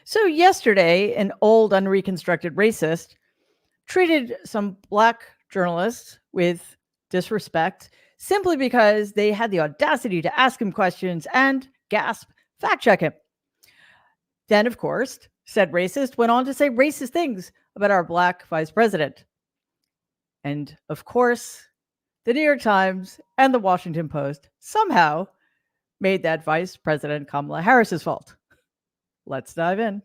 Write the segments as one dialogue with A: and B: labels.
A: So yesterday, an old, unreconstructed racist treated some black journalists with disrespect simply because they had the audacity to ask him questions and, gasp, fact check him. Then, of course, said racist went on to say racist things about our black vice president. And, of course, the New York Times and the Washington Post somehow made that Vice President Kamala Harris's fault. Let's dive in.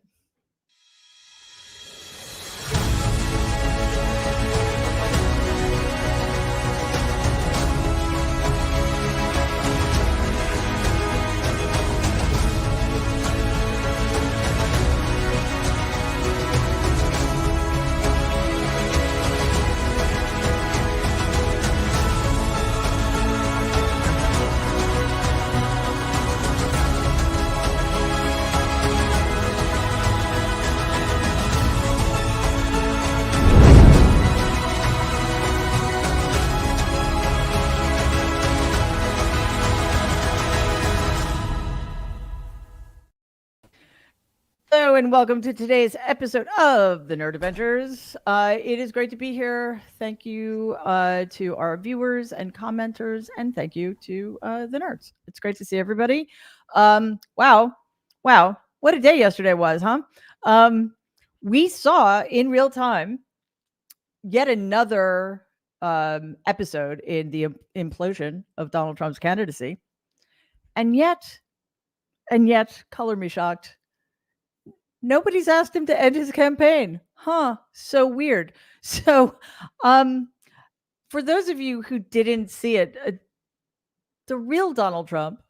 A: Hello and welcome to today's episode of the Nerd Avengers. It is great to be here. Thank you to our viewers and commenters, and thank you to the nerds. It's great to see everybody. Wow, what a day yesterday was, huh? We saw in real time yet another episode in the implosion of Donald Trump's candidacy, and yet, color me shocked, nobody's asked him to end his campaign. So weird. So, for those of you who didn't see it, the real Donald Trump,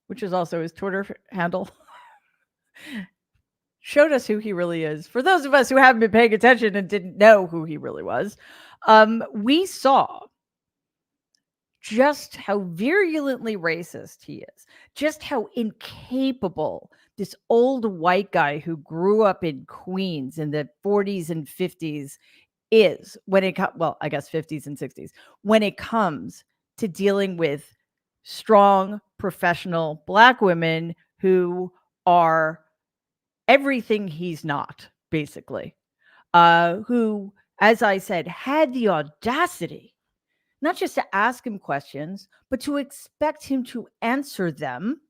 A: which is also his Twitter handle, showed us who he really is. For those of us who haven't been paying attention and didn't know who he really was, we saw just how virulently racist he is, just how incapable this old white guy who grew up in Queens in the 40s and 50s is when it comes, well, I guess 50s and 60s, when it comes to dealing with strong, professional black women who are everything he's not, basically, who, as I said, had the audacity not just to ask him questions, but to expect him to answer them,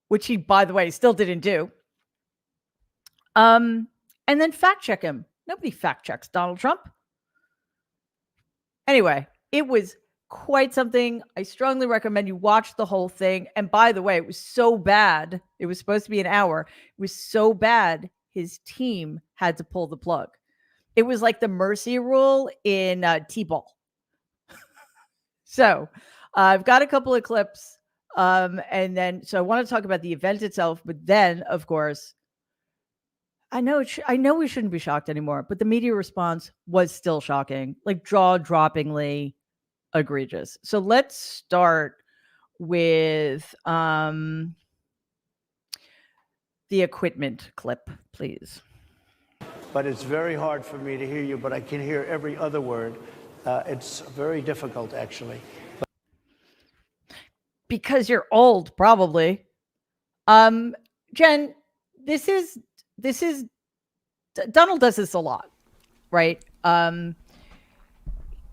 A: which he, by the way, still didn't do. And then fact check him. Nobody fact checks Donald Trump. Anyway, it was quite something. I strongly recommend you watch the whole thing. And by the way, it was so bad. It was supposed to be an hour. It was so bad, his team had to pull the plug. It was like the mercy rule in T-ball. So I've got a couple of clips. And then, so I want to talk about the event itself, but then, of course, I know we shouldn't be shocked anymore, but the media response was still shocking, like jaw-droppingly egregious. So let's start with the equipment clip, please.
B: But it's very hard for me to hear you, but I can hear every other word. It's very difficult, actually.
A: Because you're old, probably. Jen, this is Donald does this a lot, right? And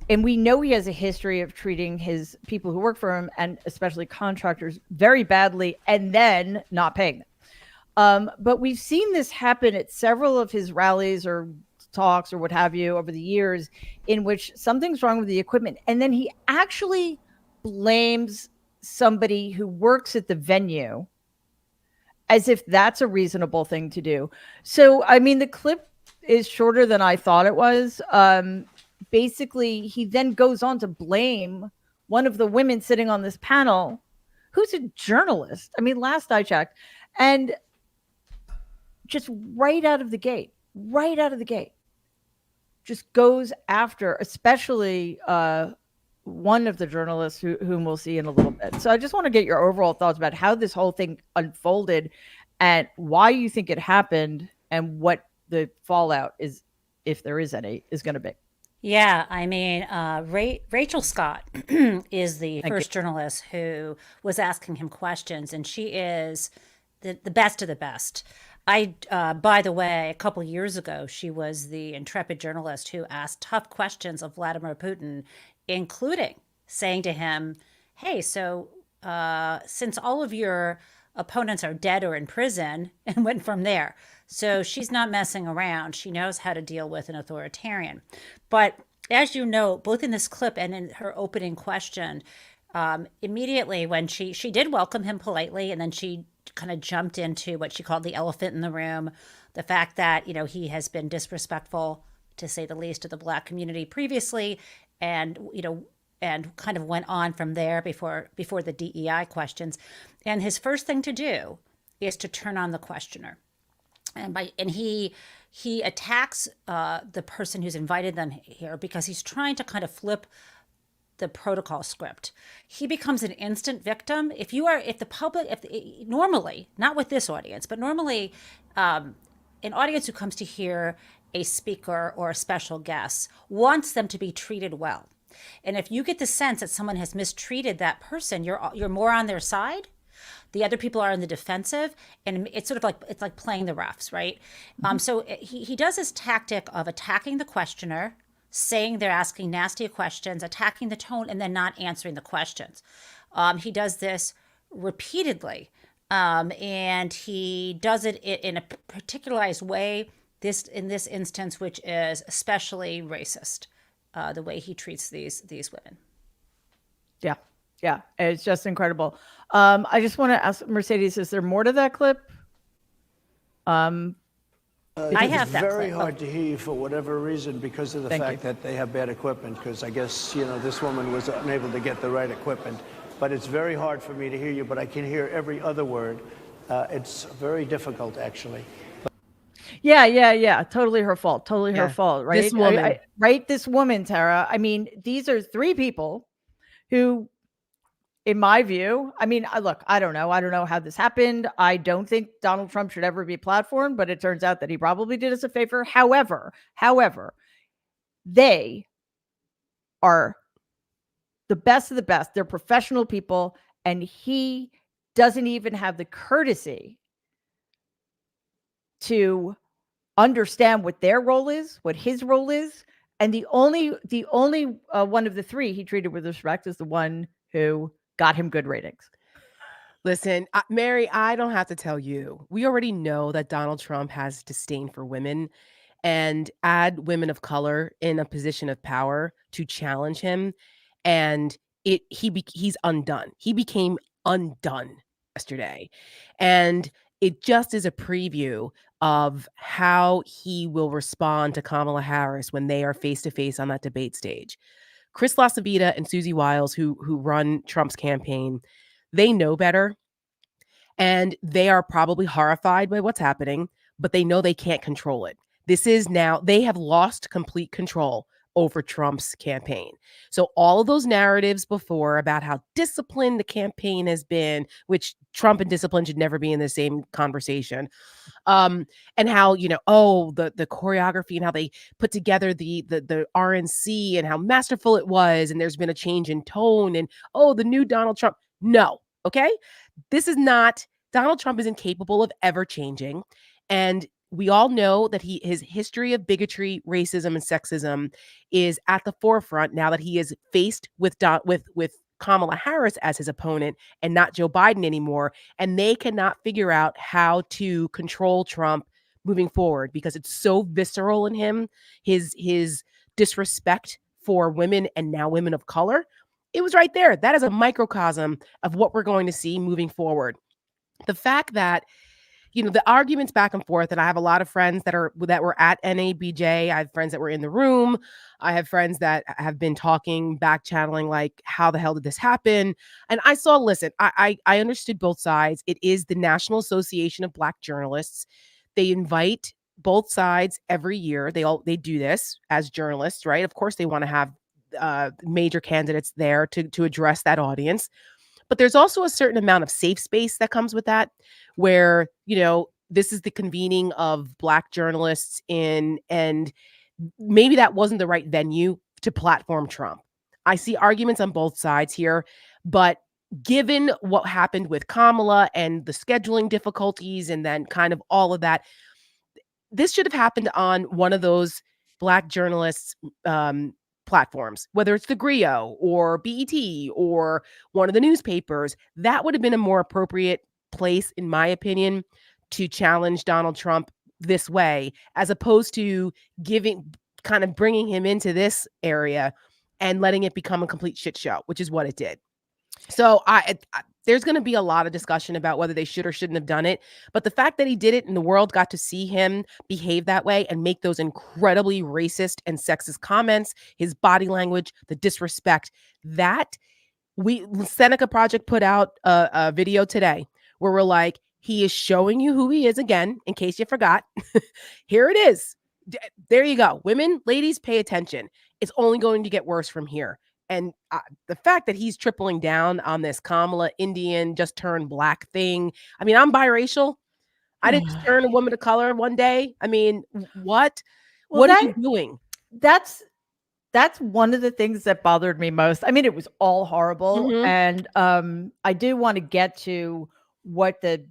A: we know he has a history of treating his people who work for him, and especially contractors, very badly, and then not paying them. But we've seen this happen at several of his rallies or talks or what have you over the years, in which something's wrong with the equipment, and then he actually blames somebody who works at the venue as if that's a reasonable thing to do. So, I mean, the clip is shorter than I thought it was. Basically, he then goes on to blame one of the women sitting on this panel, who's a journalist. I mean, last I checked, and just right out of the gate, just goes after, especially one of the journalists whom we'll see in a little bit. So I just want to get your overall thoughts about how this whole thing unfolded and why you think it happened and what the fallout is, if there is any, is going to be.
C: Yeah, I mean, Rachel Scott is the
A: Thank you.
C: first journalist who was asking him questions, and she is the best of the best. By the way, a couple years ago, she was the intrepid journalist who asked tough questions of Vladimir Putin, including saying to him, "Hey, so since all of your opponents are dead or in prison," and went from there. So she's not messing around. She knows how to deal with an authoritarian. But as you know, both in this clip and in her opening question, immediately when she did welcome him politely, and then she kind of jumped into what she called the elephant in the room, the fact that he has been disrespectful, to say the least, to the Black community previously, and and kind of went on from there before the DEI questions. And his first thing to do is to turn on the questioner, and he attacks the person who's invited them here because he's trying to kind of flip the protocol script. He becomes an instant victim. If the public, normally, not with this audience, but normally, an audience who comes to hear a speaker or a special guest wants them to be treated well. And if you get the sense that someone has mistreated that person, you're more on their side. The other people are in the defensive, and it's sort of like playing the refs, right? So he does this tactic of attacking the questioner, saying they're asking nasty questions, attacking the tone, and then not answering the questions. He does this repeatedly, and he does it in a particularized way. In this instance, which is especially racist, the way he treats these women.
A: Yeah. Yeah. It's just incredible. I just want to ask Mercedes, is there more to that clip?
C: I have
B: It's
C: that
B: very
C: clip.
B: hard to hear you for whatever reason because of the
A: Thank
B: fact
A: you.
B: that they have bad equipment, because I guess, this woman was unable to get the right equipment. But it's very hard for me to hear you, but I can hear every other word. It's very difficult, actually.
A: Yeah. Totally her fault. Totally her
D: Yeah.
A: fault. Right.
D: This woman.
A: Right. This woman, Tara. I mean, these are three people who, in my view, I mean, look, I don't know. I don't know how this happened. I don't think Donald Trump should ever be platformed, but it turns out that he probably did us a favor. However, they are the best of the best. They're professional people, and he doesn't even have the courtesy to understand what their role is, what his role is. And the only one of the three he treated with respect is the one who got him good ratings.
D: Listen, Mary, I don't have to tell you. We already know that Donald Trump has disdain for women, and add women of color in a position of power to challenge him, and he's undone. He became undone yesterday. And it just is a preview of how he will respond to Kamala Harris when they are face to face on that debate stage. Chris LaCivita and Susie Wiles, who run Trump's campaign, they know better, and they are probably horrified by what's happening, but they know they can't control it. This is now, they have lost complete control over Trump's campaign. So all of those narratives before about how disciplined the campaign has been, which Trump and discipline should never be in the same conversation, and how, the choreography and how they put together the RNC and how masterful it was, and there's been a change in tone, and the new Donald Trump. No, okay? This is not, Donald Trump is incapable of ever changing. And we all know that his history of bigotry, racism, and sexism is at the forefront now that he is faced with Kamala Harris as his opponent and not Joe Biden anymore. And they cannot figure out how to control Trump moving forward because it's so visceral in him, his disrespect for women and now women of color. It was right there. That is a microcosm of what we're going to see moving forward. The fact that, the arguments back and forth, and I have a lot of friends that were at NABJ. I have friends that were in the room. I have friends that have been talking, back channeling, like, how the hell did this happen? And listen, I understood both sides. It is the National Association of Black Journalists. They invite both sides every year. They do this as journalists, right? Of course, they want to have major candidates there to address that audience. But there's also a certain amount of safe space that comes with that, where, this is the convening of Black journalists and maybe that wasn't the right venue to platform Trump. I see arguments on both sides here, but given what happened with Kamala and the scheduling difficulties and then kind of all of that, this should have happened on one of those Black journalists platforms, whether it's the Griot or BET or one of the newspapers. That would have been a more appropriate place, in my opinion, to challenge Donald Trump this way, as opposed to bringing him into this area and letting it become a complete shit show, which is what it did. So there's going to be a lot of discussion about whether they should or shouldn't have done it. But the fact that he did it and the world got to see him behave that way and make those incredibly racist and sexist comments, his body language, the disrespect, Seneca Project put out a video today where we're like, he is showing you who he is again, in case you forgot. Here it is. There you go. Women, ladies, pay attention. It's only going to get worse from here. And the fact that he's tripling down on this Kamala Indian just turned Black thing. I mean, I'm biracial. I didn't just turn a woman of color one day. I mean, what?
A: Well,
D: what are you doing?
A: That's one of the things that bothered me most. I mean, it was all horrible. And I do want to get to what the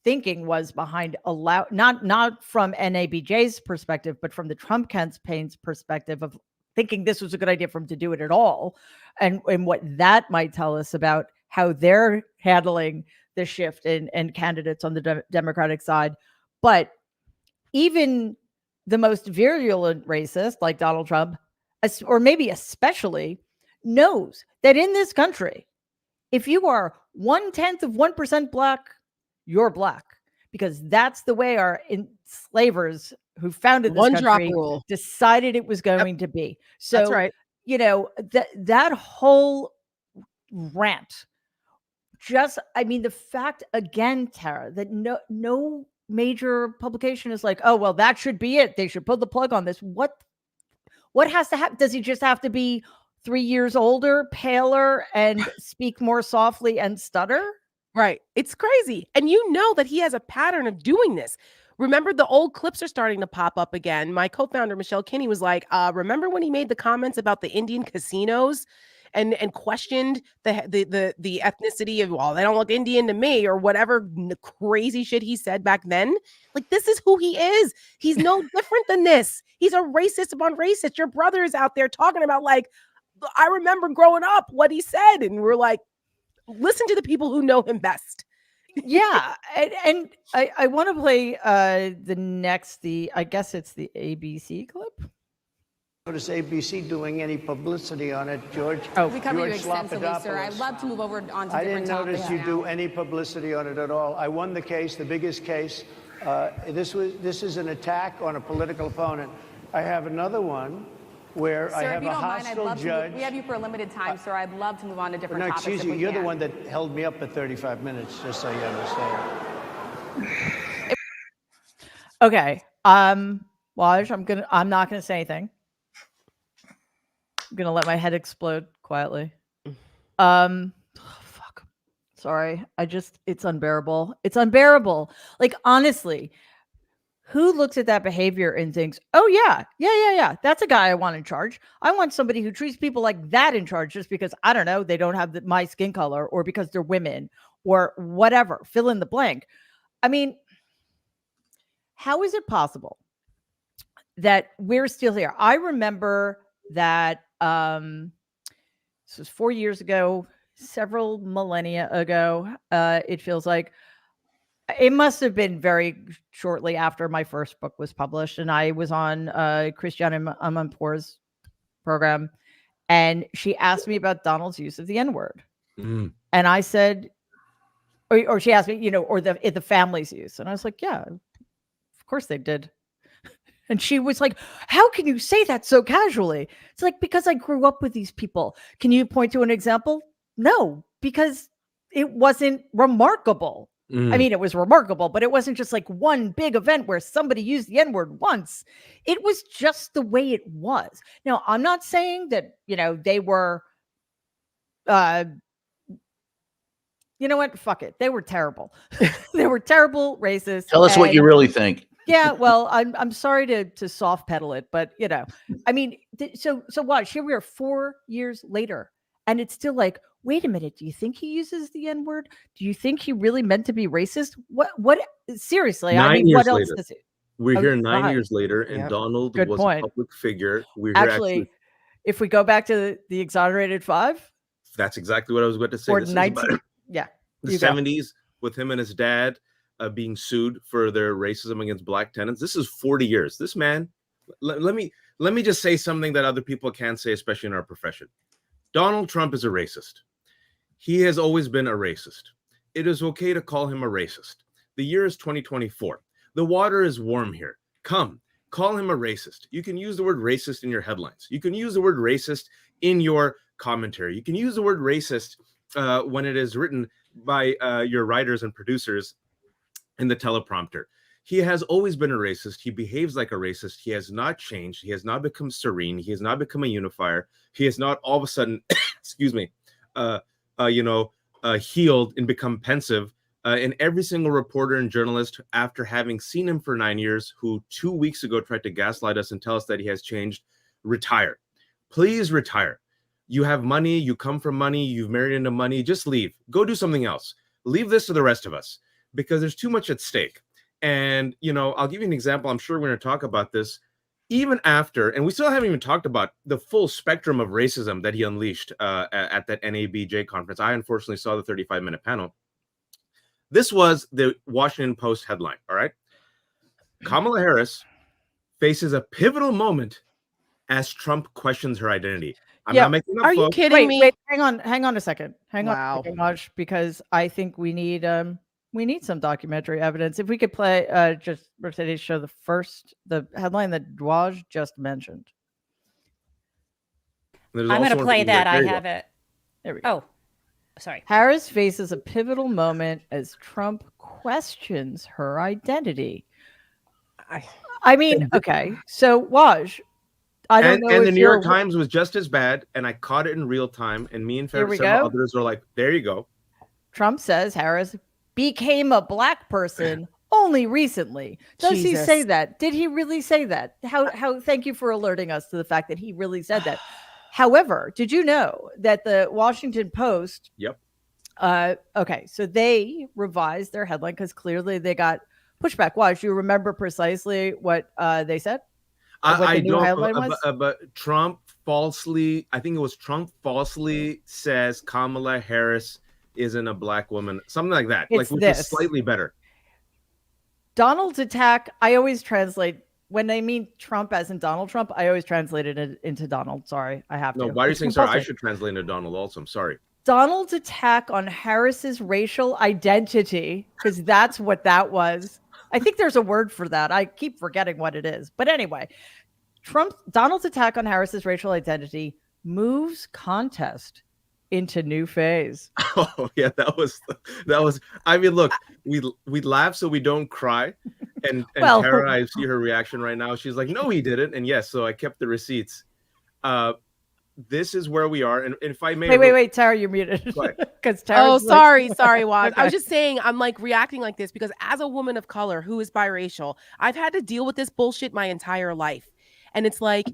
A: thinking was behind not from NABJ's perspective, but from the Trump campaign's perspective of thinking this was a good idea for him to do it at all, and what that might tell us about how they're handling the shift in candidates on the Democratic side. But even the most virulent racist, like Donald Trump, or maybe especially, knows that in this country, if you are 0.1% Black, you're Black, because that's the way our enslavers who founded this country decided it was going to be. So,
D: that's right.
A: You know, that whole rant, the fact again, Tara, that no major publication is like, oh, well, that should be it. They should pull the plug on this. What has to happen? Does he just have to be 3 years older, paler, and speak more softly and stutter?
D: Right. It's crazy. And you know that he has a pattern of doing this. Remember, the old clips are starting to pop up again. My co-founder, Michelle Kinney, was like, remember when he made the comments about the Indian casinos and questioned the ethnicity of, well, they don't look Indian to me, or whatever crazy shit he said back then? Like, this is who he is. He's no different than this. He's a racist upon racist. Your brother is out there talking about, like, I remember growing up what he said. And we're like, listen to the people who know him best.
A: Yeah. And I want to play I guess it's the ABC clip.
B: Notice ABC doing any publicity on it, George.
E: Oh, we cover you extensively, sir. I'd love to move over onto different topics.
B: I didn't notice you do any publicity on it at all. I won the case, the biggest case. This is an attack on a political opponent. I have another one where
E: sir,
B: I have a hostile judge.
E: We have you for a limited time, sir. I'd love to move on to different topics.
B: Excuse you. You're the one that held me up for 35 minutes, just so you understand.
A: Okay. Waj, I'm not gonna say anything. I'm gonna let my head explode quietly. Fuck. Sorry. It's unbearable. It's unbearable. Like, honestly, who looks at that behavior and thinks, oh, yeah, that's a guy I want in charge. I want somebody who treats people like that in charge just because, I don't know, they don't have my skin color, or because they're women, or whatever, fill in the blank. I mean, how is it possible that we're still here? I remember that this was 4 years ago, several millennia ago, it feels like. It must have been very shortly after my first book was published, and I was on Christiane Amanpour's program, and she asked me about Donald's use of the N-word. And I said, or she asked me, or the family's use. And I was like, yeah, of course they did. And she was like, how can you say that so casually? It's like, because I grew up with these people. Can you point to an example? No, because it wasn't remarkable. I mean, it was remarkable, but it wasn't just like one big event where somebody used the N-word once. It was just the way it was. Now, I'm not saying that, they were, you know what? Fuck it. They were terrible. They were terrible racists.
F: Tell us what you really think.
A: Yeah, well, I'm sorry to soft pedal it, but I mean, so watch, here we are 4 years later, and it's still like, wait a minute, do you think he uses the N-word? Do you think he really meant to be racist? What seriously, I mean, what else does it?
F: We're
A: Oh,
F: here 9
A: right.
F: years later, and
D: Yep.
F: Donald
A: Good
F: was
A: point.
F: a public figure. We're here
A: Actually, if we go back to the exonerated 5
F: that's exactly what I was about to say.
A: or
F: This is
A: 19,
F: about
A: yeah,
F: the
A: you go.
F: 70s with him and his dad being sued for their racism against black tenants. This is 40 years. This man, let me just say something that other people can't say, especially in our profession. Donald Trump is a racist. He has always been a racist. It is okay to call him a racist. The year is 2024. The water is warm here. Come, call him a racist. You can use the word racist in your headlines. You can use the word racist in your commentary. You can use the word racist when it is written by your writers and producers in the teleprompter. He has always been a racist. He behaves like a racist. He has not changed. He has not become serene. He has not become a unifier. He has not all of a sudden, excuse me, healed and become pensive. And every single reporter and journalist, after having seen him for 9 years, who 2 weeks ago tried to gaslight us and tell us that he has changed, retire. Please retire. You have money. You come from money. You've married into money. Just leave. Go do something else. Leave this to the rest of us, because there's too much at stake. And, I'll give you an example. I'm sure we're going to talk about this. Even after, and we still haven't even talked about the full spectrum of racism that he unleashed at that NABJ conference. I unfortunately saw the 35-minute panel. This was the Washington Post headline, all right? Kamala Harris faces a pivotal moment as Trump questions her identity. I'm not making up,
D: Are you
F: folks.
D: kidding me?
A: Wait, hang on a second. Hang on
D: Wow.
A: a second, Raj, because I think we need some documentary evidence. If we could play just for today's show the headline that Raj just mentioned.
F: There's
C: I'm
F: also
C: going to
F: one
C: play
F: from-
C: that.
F: there
C: I
F: you go.
C: have it.
A: There we go.
C: Oh, sorry.
A: Harris faces a pivotal moment as Trump questions her identity. I mean, okay. So, Waj, I don't know.
F: And
A: if
F: the New
A: you're-
F: York Times was just as bad, and I caught it in real time. And me and
A: Here we
F: several
A: go.
F: others were like, "There you go."
A: Trump says Harris became a black person only recently. Does he
D: Jesus.
A: say that? Did he really say that? How? Thank you for alerting us to the fact that he really said that. However, did you know that the Washington Post?
F: Yep.
A: Okay, so they revised their headline because clearly they got pushback. Why? Do you remember precisely what they said? What the
F: I
A: new
F: don't,
A: headline was?
F: but Trump falsely, I think it was Trump falsely says Kamala Harris isn't a black woman, something like that.
A: It's
F: which
A: this.
F: is slightly better.
A: Donald's attack, I always translate when they mean Trump as in Donald Trump, I always translate it into Donald. Sorry, I have to.
F: No, why are you
A: It's
F: saying sorry? I
A: compulsory.
F: should translate into Donald also. I'm sorry.
A: Donald's attack on Harris's racial identity, because that's what that was. I think there's a word for that. I keep forgetting what it is. But anyway, Donald's attack on Harris's racial identity moves contest into new phase.
F: Oh yeah, that was. I mean, look, we laugh so we don't cry. And
A: Well-
F: Tara, I see her reaction right now. She's like, "No, he didn't." And yes, so I kept the receipts. This is where we are. And if I may,
A: Wait, Tara, you're muted.
F: Go ahead.
A: Because
D: Oh, sorry, Waz. I was
A: Okay.
D: just saying, I'm like reacting like this because as a woman of color who is biracial, I've had to deal with this bullshit my entire life. And it's like,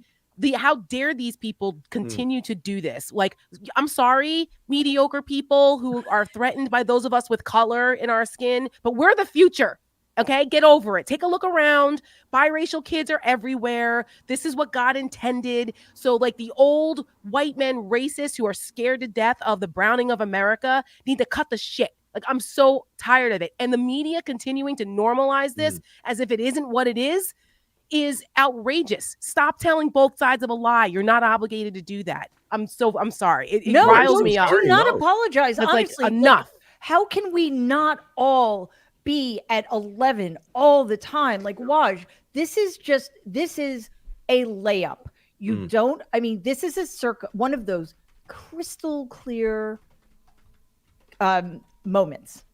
D: how dare these people continue to do this? Like, I'm sorry, mediocre people who are threatened by those of us with color in our skin, but we're the future. Okay, get over it. Take a look around. Biracial kids are everywhere. This is what God intended. So, like, the old white men racists who are scared to death of the browning of America need to cut the shit. Like, I'm so tired of it. And the media continuing to normalize this as if it isn't what it is outrageous. Stop telling both sides of a lie. You're not obligated to do that. I'm sorry. It riles me up.
A: Do not
F: No.
A: apologize.
D: It's
A: Honestly,
D: like, enough.
A: How can we not all be at 11 all the time? Like, Waj, this is a layup. You don't, I mean, this is one of those crystal clear moments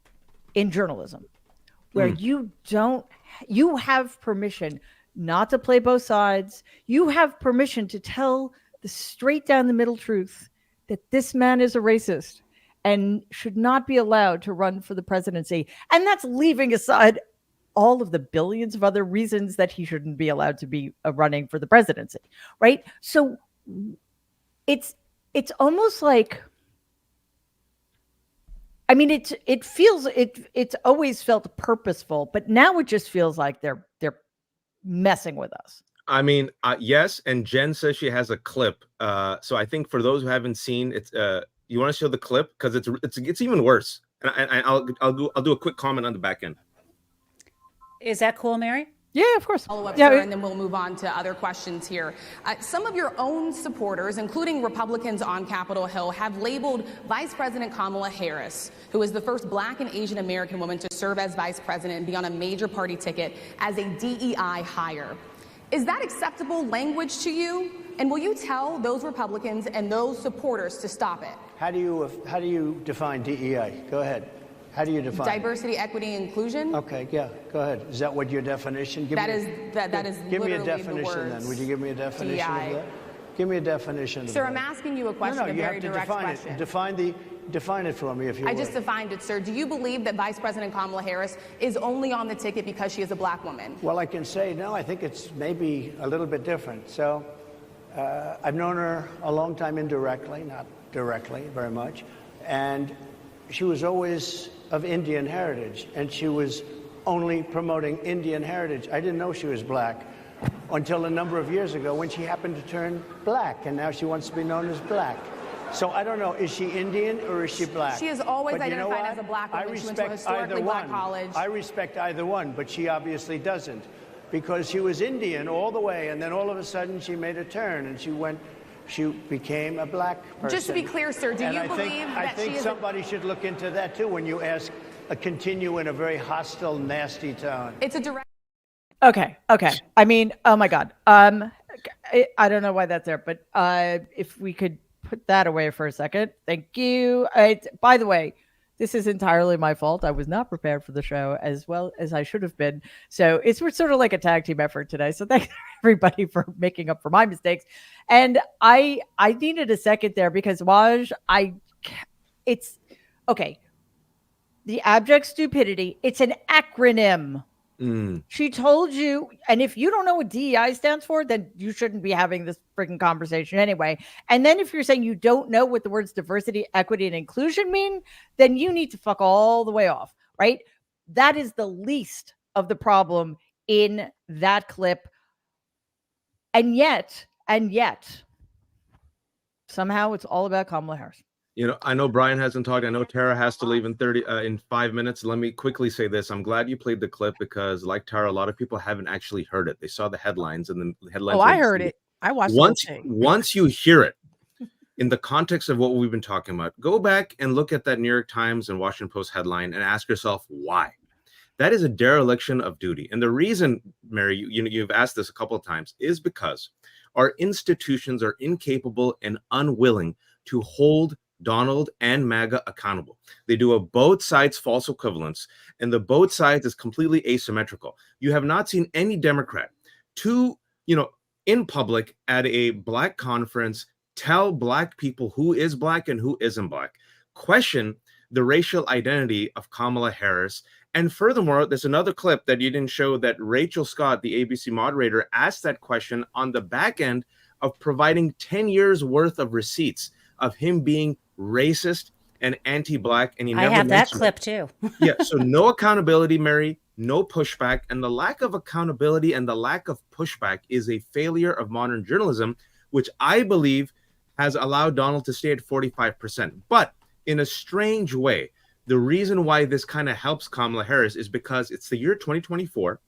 A: in journalism where you have permission not to play both sides. You have permission to tell the straight down the middle truth that this man is a racist and should not be allowed to run for the presidency. And that's leaving aside all of the billions of other reasons that he shouldn't be allowed to be running for the presidency, right? So it's almost like, I mean, it's always felt purposeful, but now it just feels like they're messing with us.
F: I mean, yes, and Jen says she has a clip. So I think for those who haven't seen it, you want to show the clip because it's even worse. And I'll do a quick comment on the back end.
C: Is that cool, Mary?
A: Yeah, of course.
E: Follow up,
A: Yeah,
E: sir, and then we'll move on to other questions here. Some of your own supporters, including Republicans on Capitol Hill, have labeled Vice President Kamala Harris, who is the first Black and Asian American woman to serve as vice president and be on a major party ticket, as a DEI hire. Is that acceptable language to you? And will you tell those Republicans and those supporters to stop it?
B: How do you define DEI? Go ahead. How do you define
E: diversity, equity, inclusion?
B: Okay, yeah, go ahead. Is that what your definition?
E: That is
B: give me a
E: literally
B: definition
E: the words
B: then. Would you give me a definition
E: DEI.
B: of that? Give me a definition.
E: Sir,
B: of
E: I'm
B: that.
E: asking you a question,
B: No,
E: a
B: you
E: very
B: have to
E: direct
B: define
E: question.
B: it. Define it for me, if you
E: I
B: would.
E: just defined it, sir. Do you believe that Vice President Kamala Harris is only on the ticket because she is a Black woman?
B: Well, I can say, no, I think it's maybe a little bit different. So I've known her a long time indirectly, not directly very much. And she was always of Indian heritage, and she was only promoting Indian heritage. I didn't know she was Black until a number of years ago when she happened to turn Black, and now she wants to be known as Black. So I don't know, is she Indian or is she Black?
E: She is always
B: But you know
E: identified
B: what?
E: as a Black woman.
B: I
E: She went to a
B: respect
E: historically
B: either
E: Black
B: one.
E: college.
B: I respect either one, but she obviously doesn't, because she was Indian all the way, and then all of a sudden she made a turn and she became a Black person.
E: Just to be clear, sir, do
B: And
E: you
B: I
E: believe
B: think,
E: that
B: I think
E: she is
B: somebody should look into that too when you ask continue in a very hostile, nasty tone.
E: It's a direct.
A: Okay. I mean, oh my God. I don't know why that's there, but if we could put that away for a second. Thank you. By the way, this is entirely my fault. I was not prepared for the show as well as I should have been. So we're sort of like a tag team effort today. So thanks everybody for making up for my mistakes. And I needed a second there because Waj, it's okay. The abject stupidity, it's an acronym. She told you, and if you don't know what DEI stands for, then you shouldn't be having this freaking conversation anyway. And then if you're saying you don't know what the words diversity, equity, and inclusion mean, then you need to fuck all the way off, right? That is the least of the problem in that clip. And yet, somehow it's all about Kamala Harris.
F: You know, I know Brian hasn't talked. I know Tara has to leave in 5 minutes. Let me quickly say this. I'm glad you played the clip because, like Tara, a lot of people haven't actually heard it. They saw the headlines and the headlines.
D: Oh, I heard it. I watched
F: Once you hear it in the context of what we've been talking about, go back and look at that New York Times and Washington Post headline and ask yourself why. That is a dereliction of duty. And the reason, Mary, you've asked this a couple of times, is because our institutions are incapable and unwilling to hold Donald and MAGA accountable. They do a both sides false equivalence, and the both sides is completely asymmetrical. You have not seen any Democrat in public at a Black conference tell Black people who is Black and who isn't Black, question the racial identity of Kamala Harris. And furthermore, there's another clip that you didn't show that Rachel Scott, the ABC moderator, asked that question on the back end of providing 10 years worth of receipts of him being racist and anti-Black, and he never
C: I have that
F: mentioned
C: clip too.
F: Yeah, so no accountability, Mary, no pushback, and the lack of accountability and the lack of pushback is a failure of modern journalism, which I believe has allowed Donald to stay at 45%. But in a strange way, the reason why this kind of helps Kamala Harris is because it's the year 2024.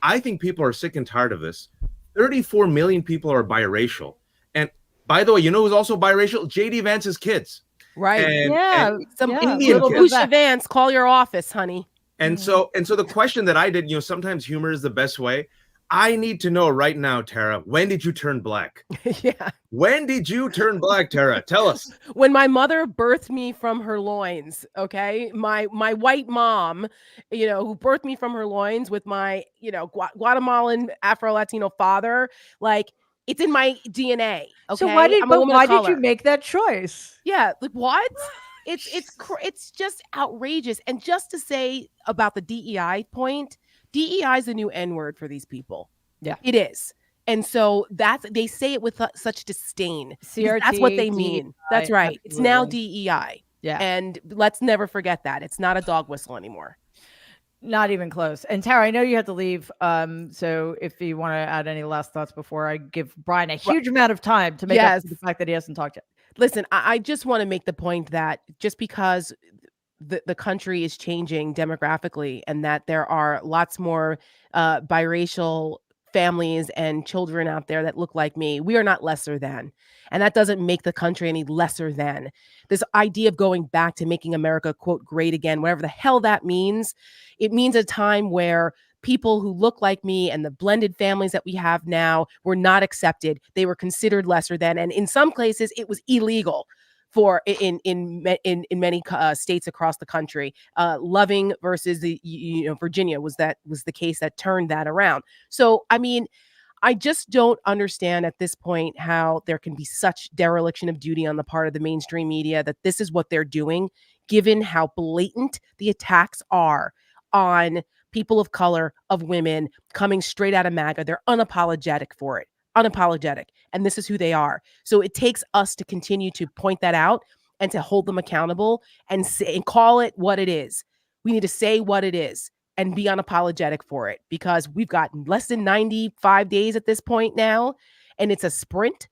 F: I think people are sick and tired of this. 34 million people are biracial. And by the way, you know who's also biracial? JD Vance's kids.
D: Right.
F: And
D: some
F: Indian
D: little
F: kids.
D: Busha Vance, call your office, honey.
F: And so the question that I did, sometimes humor is the best way. I need to know right now, Tara, when did you turn Black?
D: Yeah.
F: When did you turn Black, Tara? Tell us.
D: When my mother birthed me from her loins, okay? My white mom, who birthed me from her loins with my, Guatemalan Afro-Latino father, like, it's in my DNA. Okay.
A: So why did you make that choice?
D: Yeah, like what? It's just outrageous. And just to say about the DEI point, DEI is the new N-word for these people.
A: Yeah.
D: It is. And so they say it with such disdain. Because that's what they mean. That's right. It's now DEI.
A: Yeah.
D: And let's never forget that. It's not a dog whistle anymore.
A: Not even close. And Tara, I know you have to leave. So if you want to add any last thoughts before I give Brian a huge amount of time to make up for the fact that he hasn't talked yet.
D: Listen, I just want to make the point that just because the country is changing demographically and that there are lots more biracial families and children out there that look like me, we are not lesser than. And that doesn't make the country any lesser than. This idea of going back to making America, quote, great again, whatever the hell that means, it means a time where people who look like me and the blended families that we have now were not accepted. They were considered lesser than. And in some places, it was illegal for in many states across the country. Loving versus Virginia was the case that turned that around. So, I mean, I just don't understand at this point how there can be such dereliction of duty on the part of the mainstream media that this is what they're doing, given how blatant the attacks are on people of color, of women, coming straight out of MAGA. They're unapologetic for it. Unapologetic. And this is who they are. So it takes us to continue to point that out and to hold them accountable and say, and call it what it is. We need to say what it is and be unapologetic for it, because we've got less than 95 days at this point now, and it's a sprint.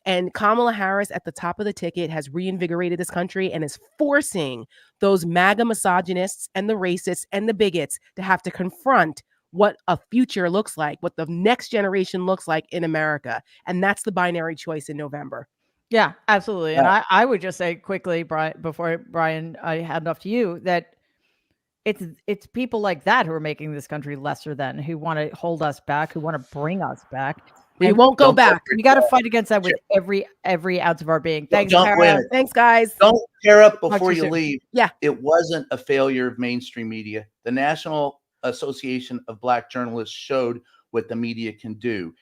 D: And Kamala Harris at the top of the ticket has reinvigorated this country and is forcing those MAGA misogynists and the racists and the bigots to have to confront what a future looks like, what the next generation looks like in America. And that's the binary choice in November.
A: Yeah, absolutely. And I would just say quickly, Brian, before Brian, I hand off to you, that it's people like that who are making this country lesser than, who want to hold us back, who want to bring us back.
D: We won't go back.
A: We got to fight against that with every ounce of our being. Thanks,
G: Tara.
D: Thanks, guys.
G: Don't tear up before you leave.
D: Yeah.
G: It wasn't a failure of mainstream media. The National Association of Black Journalists showed what the media can do.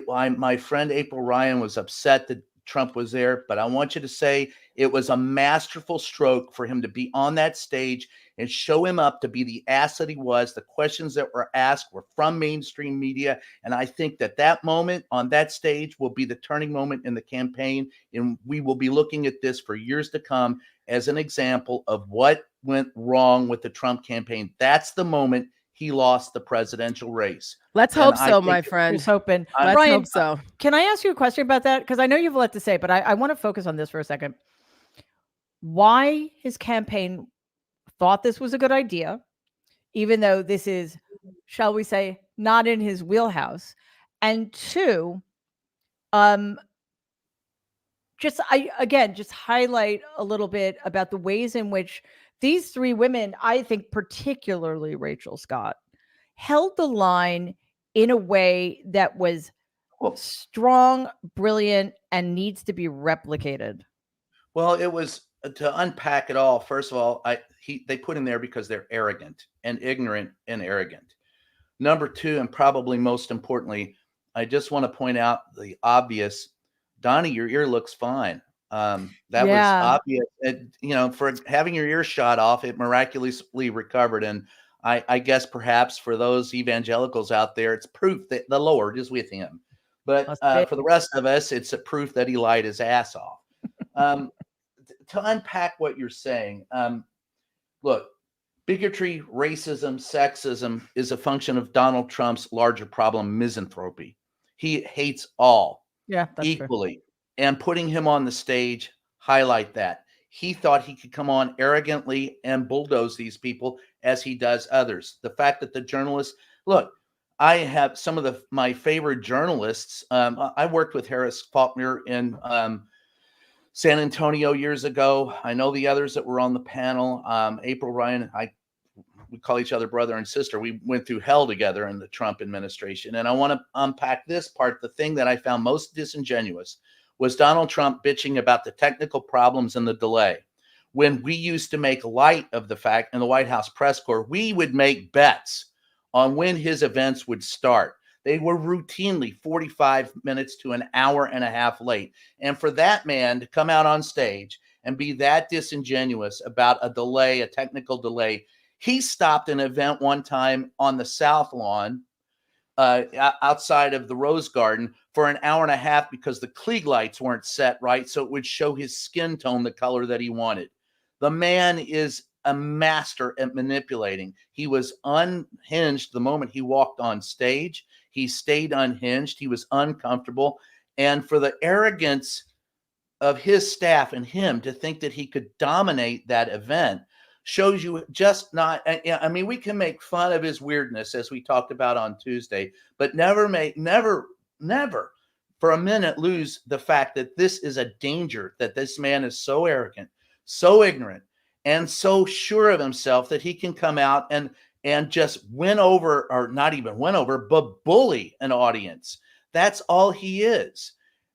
G: My friend April Ryan was upset that Trump was there, but I want you to say it was a masterful stroke for him to be on that stage and show him up to be the ass that he was. The questions that were asked were from mainstream media. And I think that moment on that stage will be the turning moment in the campaign. And we will be looking at this for years to come as an example of what went wrong with the Trump campaign. That's the moment he lost the presidential race.
D: Let's hope so, my friend.
A: Just hoping.
D: Let's hope so.
A: Can I ask you a question about that? Because I know you have a lot to say, but I want to focus on this for a second. Why his campaign thought this was a good idea, even though this is, shall we say, not in his wheelhouse. And two, just highlight a little bit about the ways in which these three women, I think particularly Rachel Scott, held the line in a way that was strong, brilliant, and needs to be replicated.
G: Well, it was to unpack it all. First of all, they put him there because they're arrogant and ignorant and arrogant. Number two, and probably most importantly, I just want to point out the obvious. Donnie, your ear looks fine. That was obvious. For having your ear shot off, it miraculously recovered. And I guess perhaps for those evangelicals out there, it's proof that the Lord is with him. But for the rest of us, it's a proof that he lied his ass off. To unpack what you're saying, look, bigotry, racism, sexism is a function of Donald Trump's larger problem, misanthropy. He hates all equally. True. And putting him on the stage highlight that. He thought he could come on arrogantly and bulldoze these people as he does others. The fact that the journalists, look, I have some of my favorite journalists. I worked with Harris Faulkner in San Antonio years ago. I know the others that were on the panel. April Ryan, we call each other brother and sister. We went through hell together in the Trump administration. And I want to unpack this part. The thing that I found most disingenuous was Donald Trump bitching about the technical problems and the delay. When we used to make light of the fact in the White House press corps, we would make bets on when his events would start. They were routinely 45 minutes to an hour and a half late. And for that man to come out on stage and be that disingenuous about a delay, a technical delay, He stopped an event one time on the South Lawn outside of the Rose Garden for an hour and a half because the Klieg lights weren't set right, so it would show his skin tone the color that he wanted. The man is a master at manipulating. He was unhinged the moment he walked on stage. He stayed unhinged. He was uncomfortable. And for the arrogance of his staff and him to think that he could dominate that event shows you just not, I mean, we can make fun of his weirdness as we talked about on Tuesday, but never for a minute lose the fact that this is a danger, that this man is so arrogant, so ignorant, and so sure of himself that he can come out and just win over, or not even win over, but bully an audience. That's all he is.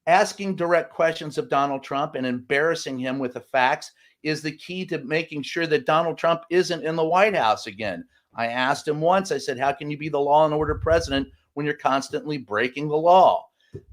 G: Asking direct questions of Donald Trump and embarrassing him with the facts is the key to making sure that Donald Trump isn't in the White House again. I asked him once, I said, how can you be the law and order president when you're constantly breaking the law?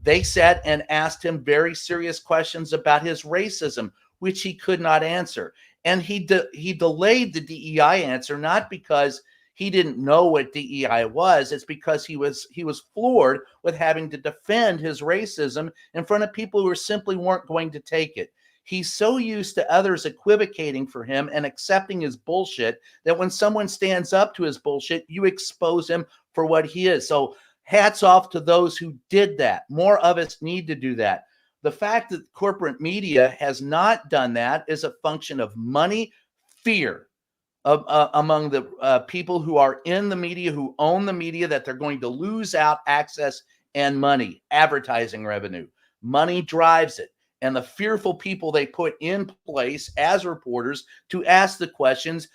G: They sat and asked him very serious questions about his racism, which he could not answer. And he delayed the DEI answer, not because he didn't know what DEI was. It's because he was floored with having to defend his racism in front of people who simply weren't going to take it. He's so used to others equivocating for him and accepting his bullshit that when someone stands up to his bullshit, you expose him for what he is. So hats off to those who did that. More of us need to do that. The fact that corporate media has not done that is a function of money, fear among the people who are in the media, who own the media, that they're going to lose out access and money, advertising revenue. Money drives it. And the fearful people they put in place as reporters to ask the questions,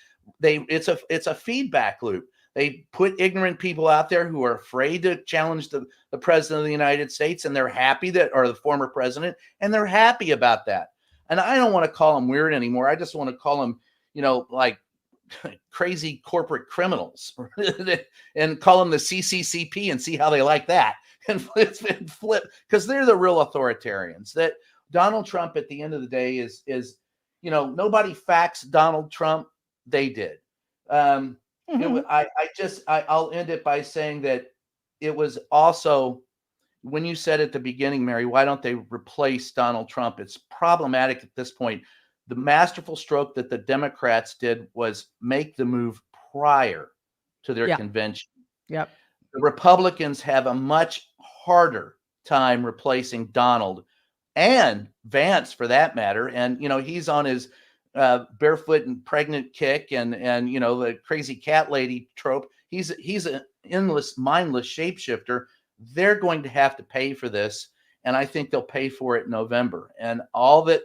G: it's a feedback loop. They put ignorant people out there who are afraid to challenge the president of the United States, and they're happy that, or the former president, and they're happy about that. And I don't want to call them weird anymore. I just want to call them, like crazy corporate criminals and call them the CCCP and see how they like that and flip, because they're the real authoritarians. That Donald Trump at the end of the day is nobody faxed Donald Trump. They did. I'll end it by saying that it was also, when you said at the beginning, Mary, why don't they replace Donald Trump? It's problematic at this point. The masterful stroke that the Democrats did was make the move prior to their convention. Yep. The Republicans have a much harder time replacing Donald, and Vance for that matter. And, he's on his barefoot and pregnant kick and the crazy cat lady trope. He's an endless, mindless shapeshifter. They're going to have to pay for this. And I think they'll pay for it in November. And all that,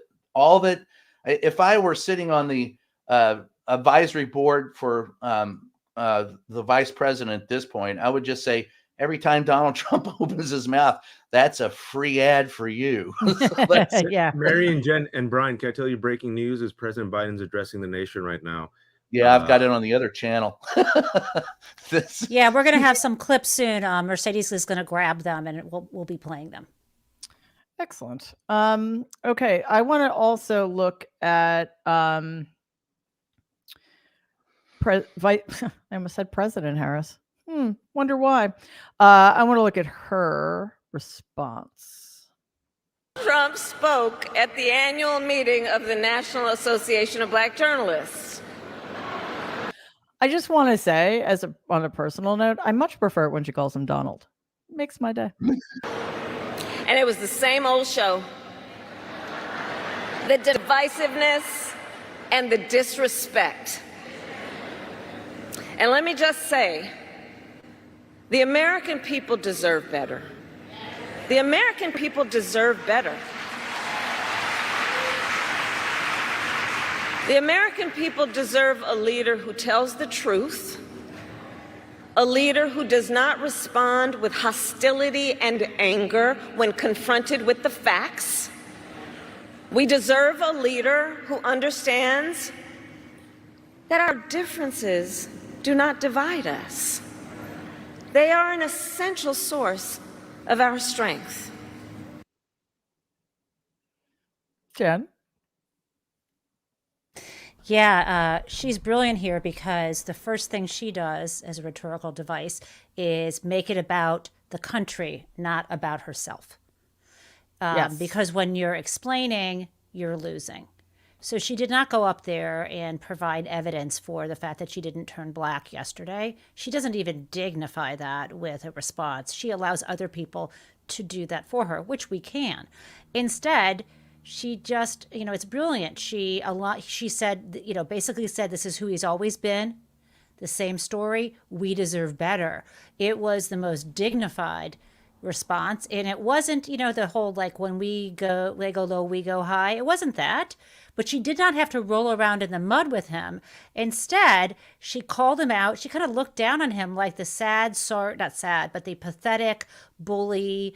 G: if I were sitting on the advisory board for the vice president at this point, I would just say, every time Donald Trump opens his mouth, that's a free ad for you.
A: Yeah.
F: Mary and Jen and Brian, can I tell you breaking news is President Biden's addressing the nation right now.
G: Yeah, I've got it on the other channel.
C: Yeah, we're going to have some clips soon. Mercedes is going to grab them and we'll be playing them.
A: Excellent. Okay, I want to also look at I almost said President Harris. Wonder why. I want to look at her response.
H: Trump spoke at the annual meeting of the National Association of Black Journalists.
A: I just want to say, on a personal note, I much prefer it when she calls him Donald. It makes my day.
H: And it was the same old show. The divisiveness and the disrespect. And let me just say, the American people deserve better. The American people deserve better. The American people deserve a leader who tells the truth, a leader who does not respond with hostility and anger when confronted with the facts. We deserve a leader who understands that our differences do not divide us. They are an essential source of our strength.
A: Jen?
C: Yeah, she's brilliant here because the first thing she does as a rhetorical device is make it about the country, not about herself.
A: Yes.
C: Because when you're explaining, you're losing. So she did not go up there and provide evidence for the fact that she didn't turn black yesterday. She doesn't even dignify that with a response. She allows other people to do that for her, which we can. Instead, she just, it's brilliant. She said, basically said, this is who he's always been. The same story. We deserve better. It was the most dignified response. And it wasn't, the whole, like, when they go low, we go high. It wasn't that. But she did not have to roll around in the mud with him. Instead, she called him out. She kind of looked down on him like the pathetic bully,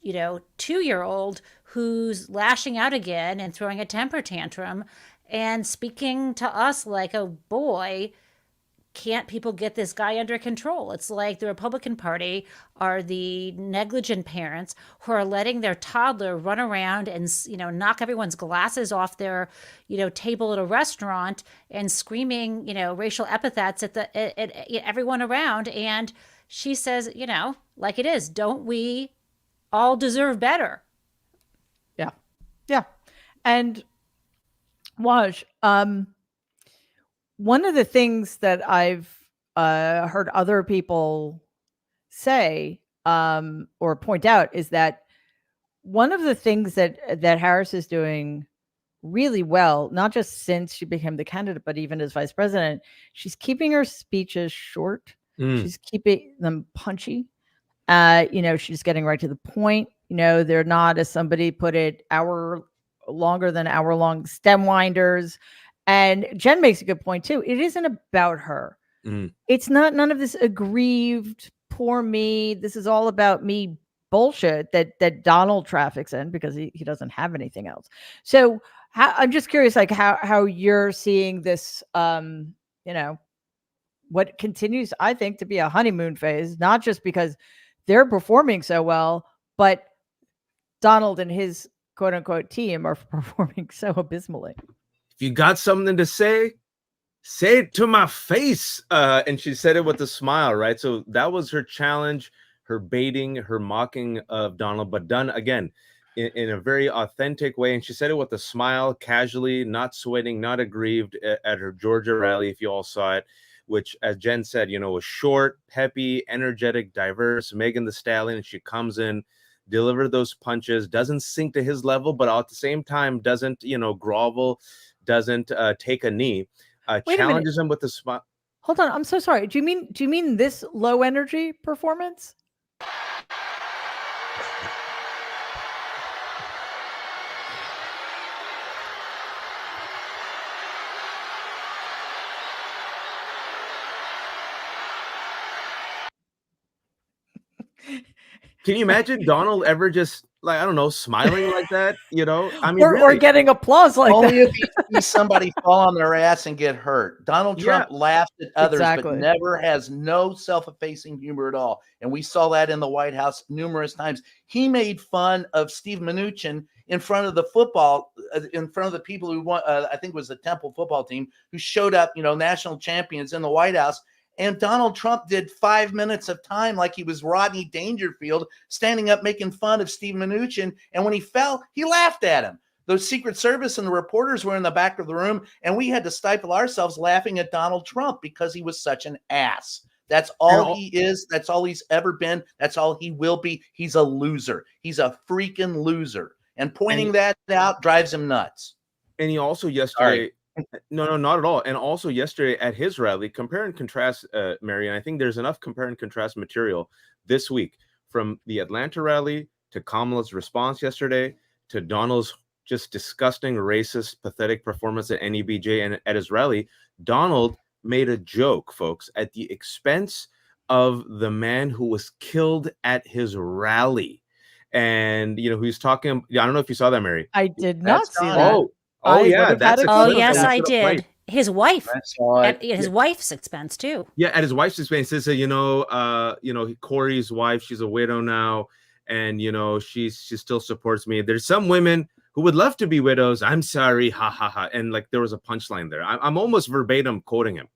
C: 2-year-old who's lashing out again and throwing a temper tantrum and speaking to us like a boy. Can't people get this guy under control? It's like the Republican Party are the negligent parents who are letting their toddler run around and, knock everyone's glasses off their, table at a restaurant and screaming, racial epithets at everyone around. And she says, like it is, don't we all deserve better?
A: Yeah. Yeah. And Waj, one of the things that I've heard other people say or point out is that one of the things that Harris is doing really well, not just since she became the candidate, but even as vice president, she's keeping her speeches short. She's keeping them punchy. She's getting right to the point. They're not, as somebody put it, longer than hour-long stem winders. And Jen makes a good point too. It isn't about her. It's not none of this aggrieved, poor me. This is all about me bullshit that Donald traffics in because he doesn't have anything else. So I'm just curious, like how you're seeing this, what continues, I think, to be a honeymoon phase, not just because they're performing so well, but Donald and his quote unquote team are performing so abysmally.
F: If you got something to say it to my face. And she said it with a smile, right? So that was her challenge, her baiting, her mocking of Donald, but done again in a very authentic way. And she said it with a smile, casually, not sweating, not aggrieved at her Georgia rally, if you all saw it, which, as Jen said, was short, peppy, energetic, diverse. Megan Thee Stallion, she comes in, deliver those punches, doesn't sink to his level, but at the same time doesn't, grovel, doesn't take a knee, challenges him with a smile.
A: Hold on, I'm so sorry. Do you mean this low energy performance?
F: Can you imagine Donald ever just, like, I don't know, smiling like that? I mean,
A: or getting applause like
G: Only
A: that.
G: if you see somebody fall on their ass and get hurt. Donald Trump laughs at others,
A: Exactly.
G: but never has no self-effacing humor at all. And we saw that in the White House numerous times. He made fun of Steve Mnuchin in front of the people who won, I think it was the Temple football team, who showed up, national champions in the White House. And Donald Trump did 5 minutes of time like he was Rodney Dangerfield, standing up making fun of Steve Mnuchin. And when he fell, he laughed at him. The Secret Service and the reporters were in the back of the room, and we had to stifle ourselves laughing at Donald Trump because he was such an ass. That's all he is. That's all he's ever been. That's all he will be. He's a loser. He's a freaking loser. And pointing that out drives him nuts.
F: And he also yesterday... No, not at all. And also yesterday at his rally, compare and contrast, Mary, and I think there's enough compare and contrast material this week from the Atlanta rally to Kamala's response yesterday to Donald's just disgusting, racist, pathetic performance at NABJ and at his rally. Donald made a joke, folks, at the expense of the man who was killed at his rally. And, he's talking, I don't know if you saw that, Mary.
A: I did not see that.
F: Oh yeah, that's
C: yes, I did. His wife, at his wife's expense too.
F: Yeah, at his wife's expense. He said, Corey's wife, she's a widow now, and she still supports me. There's some women who would love to be widows. I'm sorry, ha ha ha. And like there was a punchline there. I'm almost verbatim quoting him.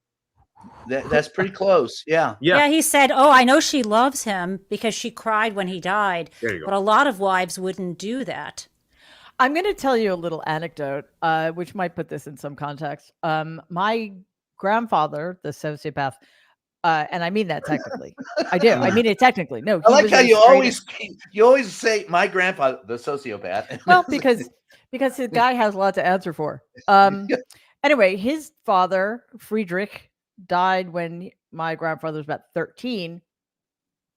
G: That's pretty close. Yeah.
C: Yeah, he said, "Oh, I know she loves him because she cried when he died."
F: There you go.
C: But a lot of wives wouldn't do that.
A: I'm going to tell you a little anecdote, which might put this in some context. My grandfather, the sociopath, and I mean that technically. I do. I mean it technically. No,
G: I like
A: was
G: how
A: a
G: you always say my grandfather, the sociopath.
A: well, because the guy has a lot to answer for. Anyway, his father, Friedrich, died when my grandfather was about 13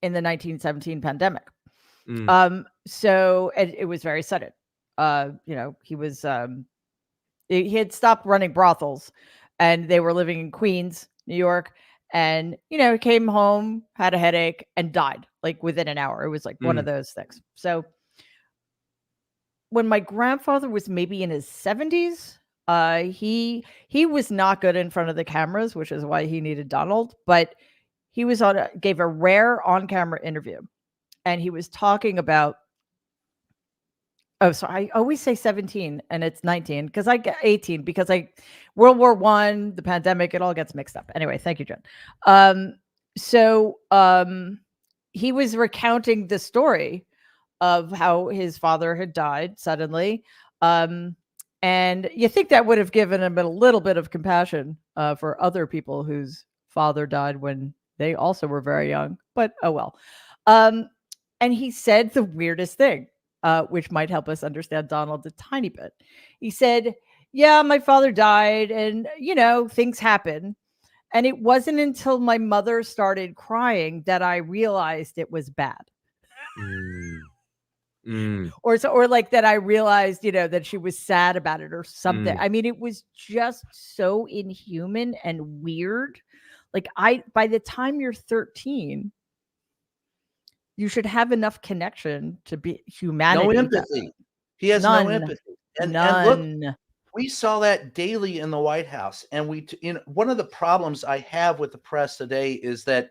A: in the 1917 pandemic. So it was very sudden. He was he had stopped running brothels, and they were living in Queens, New York, and he came home, had a headache, and died like within an hour. It was like one of those things. So when my grandfather was maybe in his 70s, he was not good in front of the cameras, which is why he needed Donald, but he was gave a rare on-camera interview, and he was talking about I always say 17 and it's 19 because I get 18 because World War I, the pandemic, it all gets mixed up. Anyway, thank you, Jen. He was recounting the story of how his father had died suddenly. And you think that would have given him a little bit of compassion for other people whose father died when they also were very young, but oh well. And he said the weirdest thing, which might help us understand Donald a tiny bit. He said, yeah, my father died and, things happen. And it wasn't until my mother started crying that I realized it was bad. Or like that I realized, that she was sad about it or something. I mean, it was just so inhuman and weird. Like by the time you're 13, you should have enough connection to be humanity.
G: No empathy. He has no empathy. And look, we saw that daily in the White House. And one of the problems I have with the press today is that,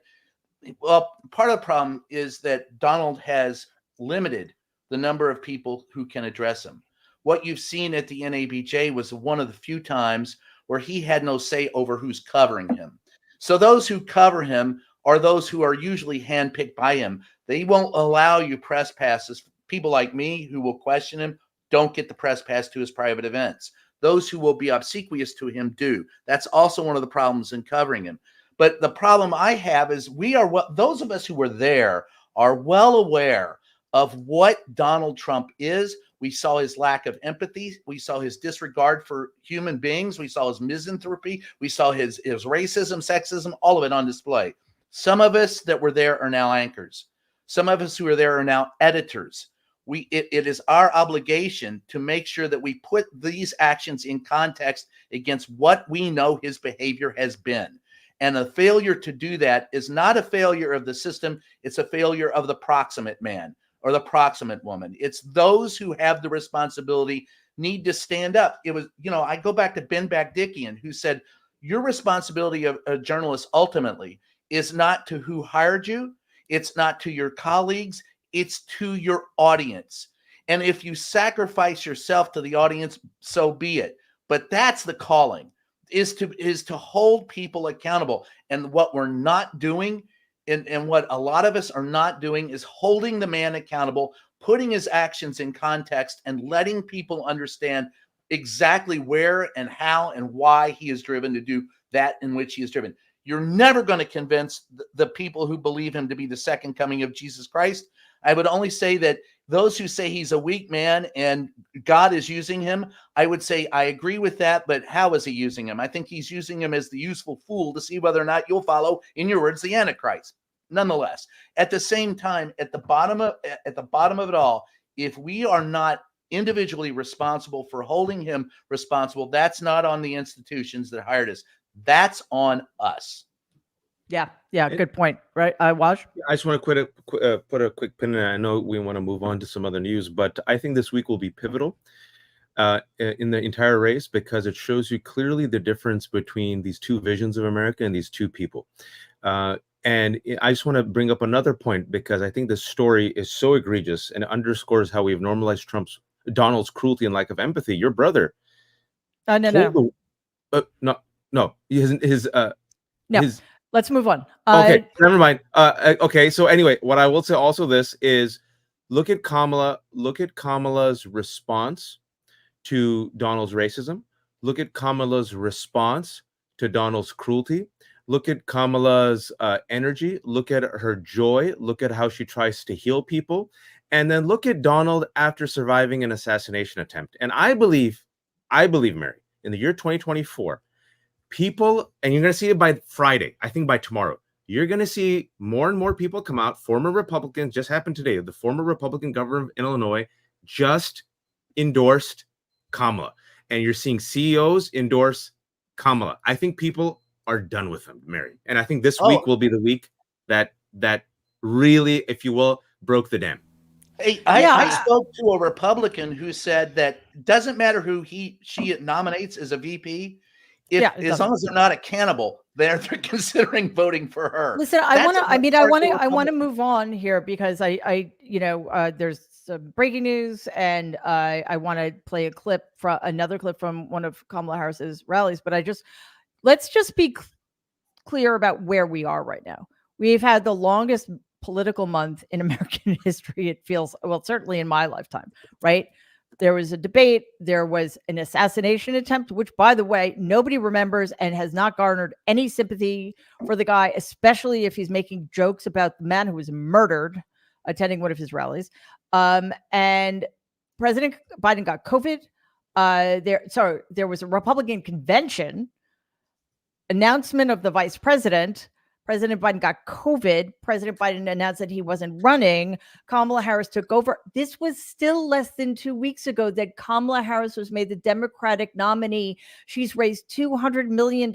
G: well, part of the problem is that Donald has limited the number of people who can address him. What you've seen at the NABJ was one of the few times where he had no say over who's covering him. So those who cover him are those who are usually handpicked by him. They won't allow you press passes. People like me who will question him don't get the press pass to his private events. Those who will be obsequious to him do. That's also one of the problems in covering him. But the problem I have is those of us who were there are well aware of what Donald Trump is. We saw his lack of empathy. We saw his disregard for human beings. We saw his misanthropy. We saw his racism, sexism, all of it on display. Some of us that were there are now anchors. Some of us who are there are now editors. It is our obligation to make sure that we put these actions in context against what we know his behavior has been. And a failure to do that is not a failure of the system. It's a failure of the proximate man or the proximate woman. It's those who have the responsibility need to stand up. It was, I go back to Ben Bagdickian, who said, your responsibility of a journalist ultimately is not to who hired you. It's not to your colleagues. It's to your audience. And if you sacrifice yourself to the audience, so be it. But that's the calling, is to hold people accountable. And what we're not doing, and what a lot of us are not doing, is holding the man accountable, putting his actions in context, and letting people understand exactly where and how and why he is driven to do that in which he is driven. You're never going to convince the people who believe him to be the second coming of Jesus Christ. I would only say that those who say he's a weak man and God is using him, I would say I agree with that, but how is he using him? I think he's using him as the useful fool to see whether or not you'll follow, in your words, the Antichrist. Nonetheless, at the same time, at the bottom of it all, if we are not individually responsible for holding him responsible, that's not on the institutions that hired us. That's on us.
A: Yeah, good point. Right, Waj?
F: I just want to put a quick pin in it. I know we want to move on to some other news, but I think this week will be pivotal in the entire race because it shows you clearly the difference between these two visions of America and these two people. And I just want to bring up another point because I think this story is so egregious and it underscores how we've normalized Trump's Donald's cruelty and lack of empathy. Your brother
A: No.
F: told no,
A: No.
F: his
A: Let's move on.
F: okay, never mind. Okay, so anyway, what I will say also this is look at Kamala's response to Donald's racism. Look at Kamala's response to Donald's cruelty. Look at Kamala's energy. Look at her joy. Look at how she tries to heal people. And then look at Donald after surviving an assassination attempt. And I believe, Mary, in the year 2024, people, and you're going to see it by Friday, I think by tomorrow, you're going to see more and more people come out. Former Republicans, just happened today, the former Republican governor of Illinois just endorsed Kamala. And you're seeing CEOs endorse Kamala. I think people are done with him, Mary. And I think this week will be the week that really, if you will, broke the dam.
G: Hey, I spoke to a Republican who said that doesn't matter who she nominates as a VP, as long as they're not a cannibal, they're considering voting for her.
A: Listen, I want to move on here because there's some breaking news, and I want to play another clip from one of Kamala Harris's rallies. But let's just be clear about where we are right now. We've had the longest political month in American history. It feels, well, certainly in my lifetime, right? There was a debate. There was an assassination attempt, which, by the way, nobody remembers and has not garnered any sympathy for the guy, especially if he's making jokes about the man who was murdered attending one of his rallies. And President Biden got COVID. There was a Republican convention, announcement of the vice president. President Biden got COVID. President Biden announced that he wasn't running. Kamala Harris took over. This was still less than 2 weeks ago that Kamala Harris was made the Democratic nominee. She's raised $200 million,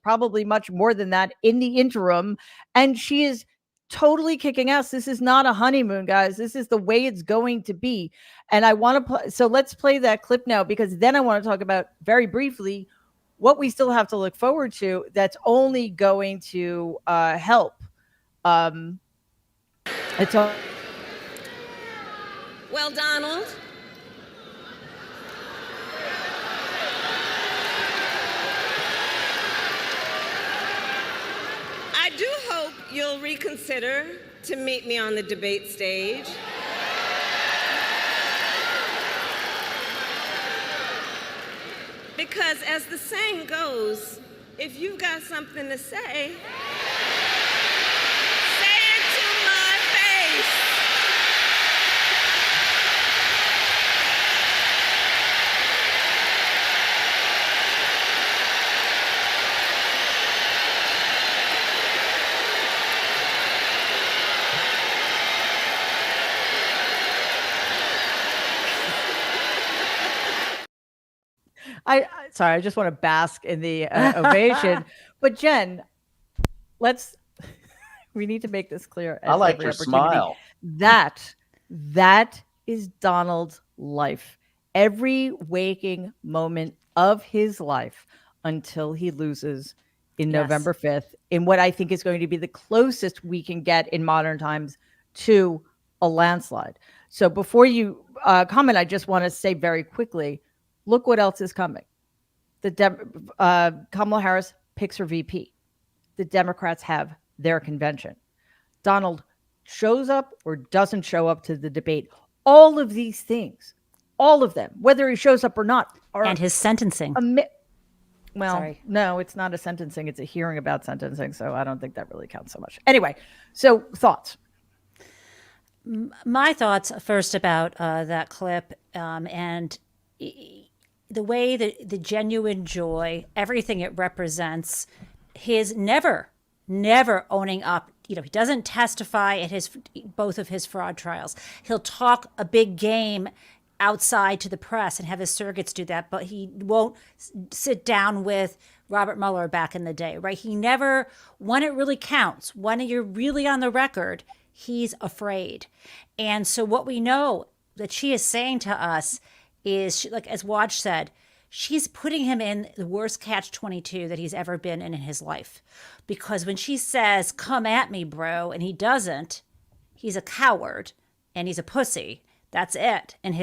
A: probably much more than that in the interim. And she is totally kicking ass. This is not a honeymoon, guys. This is the way it's going to be. And I want to so let's play that clip now, because then I want to talk about very briefly what we still have to look forward to that's only going to help. It's all.
H: Well, Donald, I do hope you'll reconsider to meet me on the debate stage. Because as the saying goes, if you've got something to say, say it to my face.
A: I just want to bask in the ovation. But Jen, we need to make this clear.
G: I like your smile.
A: That is Donald's life. Every waking moment of his life until he loses in November 5th, in what I think is going to be the closest we can get in modern times to a landslide. So before you comment, I just want to say very quickly, look what else is coming. Kamala Harris picks her VP. The Democrats have their convention. Donald shows up or doesn't show up to the debate. All of these things, all of them, whether he shows up or not.
C: And his sentencing.
A: No, it's not a sentencing. It's a hearing about sentencing. So I don't think that really counts so much. Anyway, so thoughts?
C: My thoughts first about that clip and the way that the genuine joy, everything it represents, his never owning up. He doesn't testify at both of his fraud trials. He'll talk a big game outside to the press and have his surrogates do that, but he won't sit down with Robert Mueller back in the day, right? He never, when it really counts, when you're really on the record, he's afraid. And so what we know that she is saying to us is, as Watch said, she's putting him in the worst catch-22 that he's ever been in his life. Because when she says, "Come at me, bro," and he doesn't, he's a coward and he's a pussy. That's it. And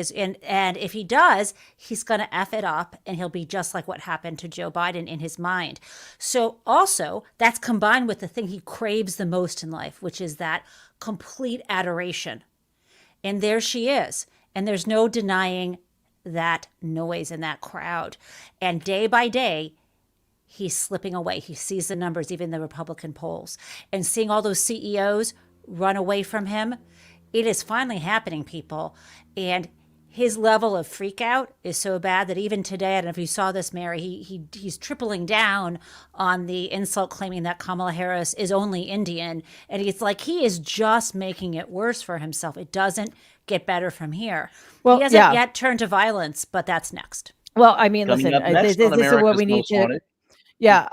C: if he does, he's going to F it up, and he'll be just like what happened to Joe Biden in his mind. So also that's combined with the thing he craves the most in life, which is that complete adoration. And there she is. And there's no denying that noise in that crowd. And day by day, he's slipping away. He sees the numbers, even the Republican polls, and seeing all those CEOs run away from him. It is finally happening, people. And his level of freak out is so bad that even today, I don't know if you saw this, Mary, he's tripling down on the insult, claiming that Kamala Harris is only Indian. And it's like he is just making it worse for himself. It doesn't get better from here.
A: Well,
C: he hasn't
A: yeah.
C: yet turned to violence, but that's next.
A: Well, I mean,
G: Coming
A: listen,
G: up next
A: this
G: on
A: is what
G: America's
A: we need
G: Most
A: to.
G: Wanted.
A: Yeah,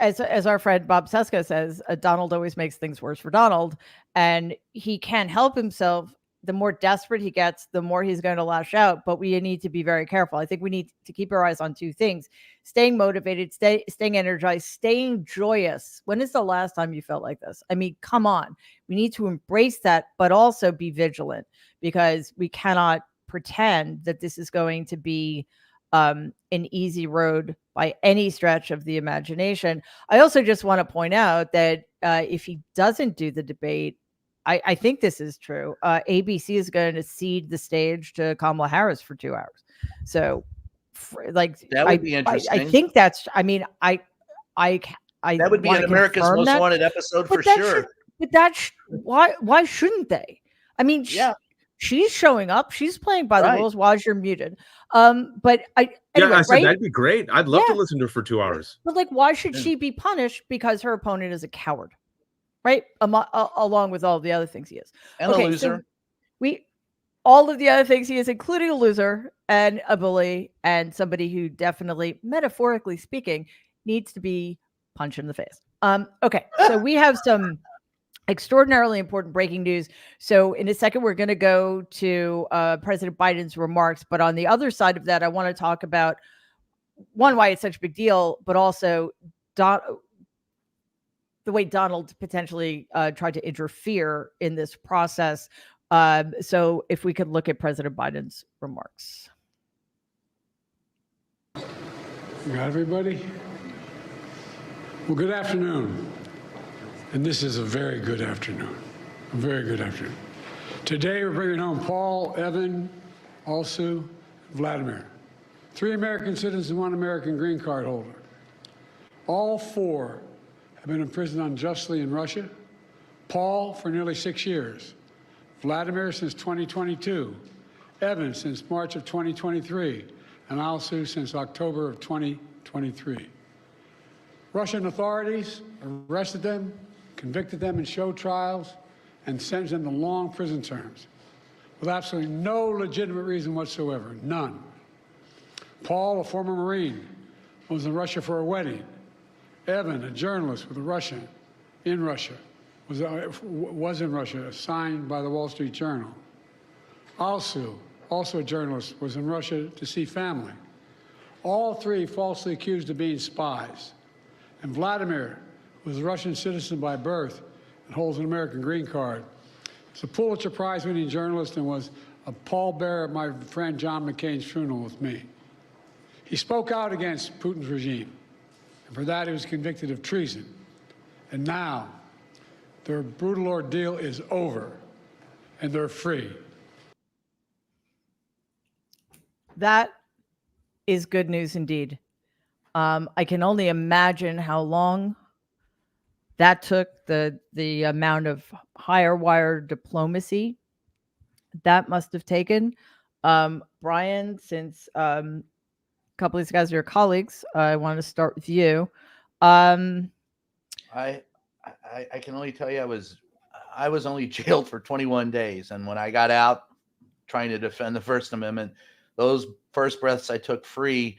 A: as our friend Bob Seska says, Donald always makes things worse for Donald, and he can't help himself. The more desperate he gets, the more he's going to lash out. But we need to be very careful. I think we need to keep our eyes on two things: staying motivated, staying energized, staying joyous. When is the last time you felt like this? I mean, come on. We need to embrace that, but also be vigilant, because we cannot pretend that this is going to be an easy road by any stretch of the imagination. I also just want to point out that if he doesn't do the debate, I think this is true. ABC is going to cede the stage to Kamala Harris for 2 hours. So,
G: That would be interesting.
A: I think that's. I mean, I
G: that would be
A: wanna
G: an America's
A: confirm
G: Most
A: that,
G: Wanted episode
A: but
G: for
A: that
G: sure.
A: why shouldn't they? I mean,
G: Yeah.
A: she's showing up. She's playing by the
G: Right.
A: rules while you're muted. But anyway,
F: I said
A: right?
F: that'd be great. I'd love to
A: Yeah.
F: listen to her for 2 hours.
A: But like, why should she be punished because her opponent is a coward, right? Along with all the other things he is,
G: And a
A: so
G: loser.
A: all of the other things he is, including a loser and a bully and somebody who definitely, metaphorically speaking, needs to be punched in the face. Okay, so we have some extraordinarily important breaking news. So in a second, we're going to go to President Biden's remarks. But on the other side of that, I want to talk about, one, why it's such a big deal, but also the way Donald potentially tried to interfere in this process. So if we could look at President Biden's remarks.
I: You got everybody? Well, good afternoon. And this is a very good afternoon. A very good afternoon. Today, we're bringing home Paul, Evan, Alsu, Vladimir. 3 American citizens and 1 American green card holder. All 4 have been imprisoned unjustly in Russia. Paul for nearly 6 years. Vladimir since 2022. Evan since March of 2023. And Alsu since October of 2023. Russian authorities arrested them, convicted them in show trials, and sentenced them to long prison terms with absolutely no legitimate reason whatsoever, none. Paul, a former Marine, was in Russia for a wedding. Evan, a journalist with a Russian, in Russia, was in Russia, signed by the Wall Street Journal. Alsu, also a journalist, was in Russia to see family. All 3 falsely accused of being spies. And Vladimir was a Russian citizen by birth and holds an American green card. He's a Pulitzer Prize-winning journalist and was a pallbearer at my friend John McCain's funeral with me. He spoke out against Putin's regime, and for that he was convicted of treason. And now their brutal ordeal is over, and they're free.
A: That is good news indeed. I can only imagine how long that took, the amount of higher wire diplomacy that must have taken. Brian, since a couple of these guys are your colleagues, I want to start with you.
G: I can only tell you I was only jailed for 21 days, and when I got out trying to defend the First Amendment, those first breaths I took free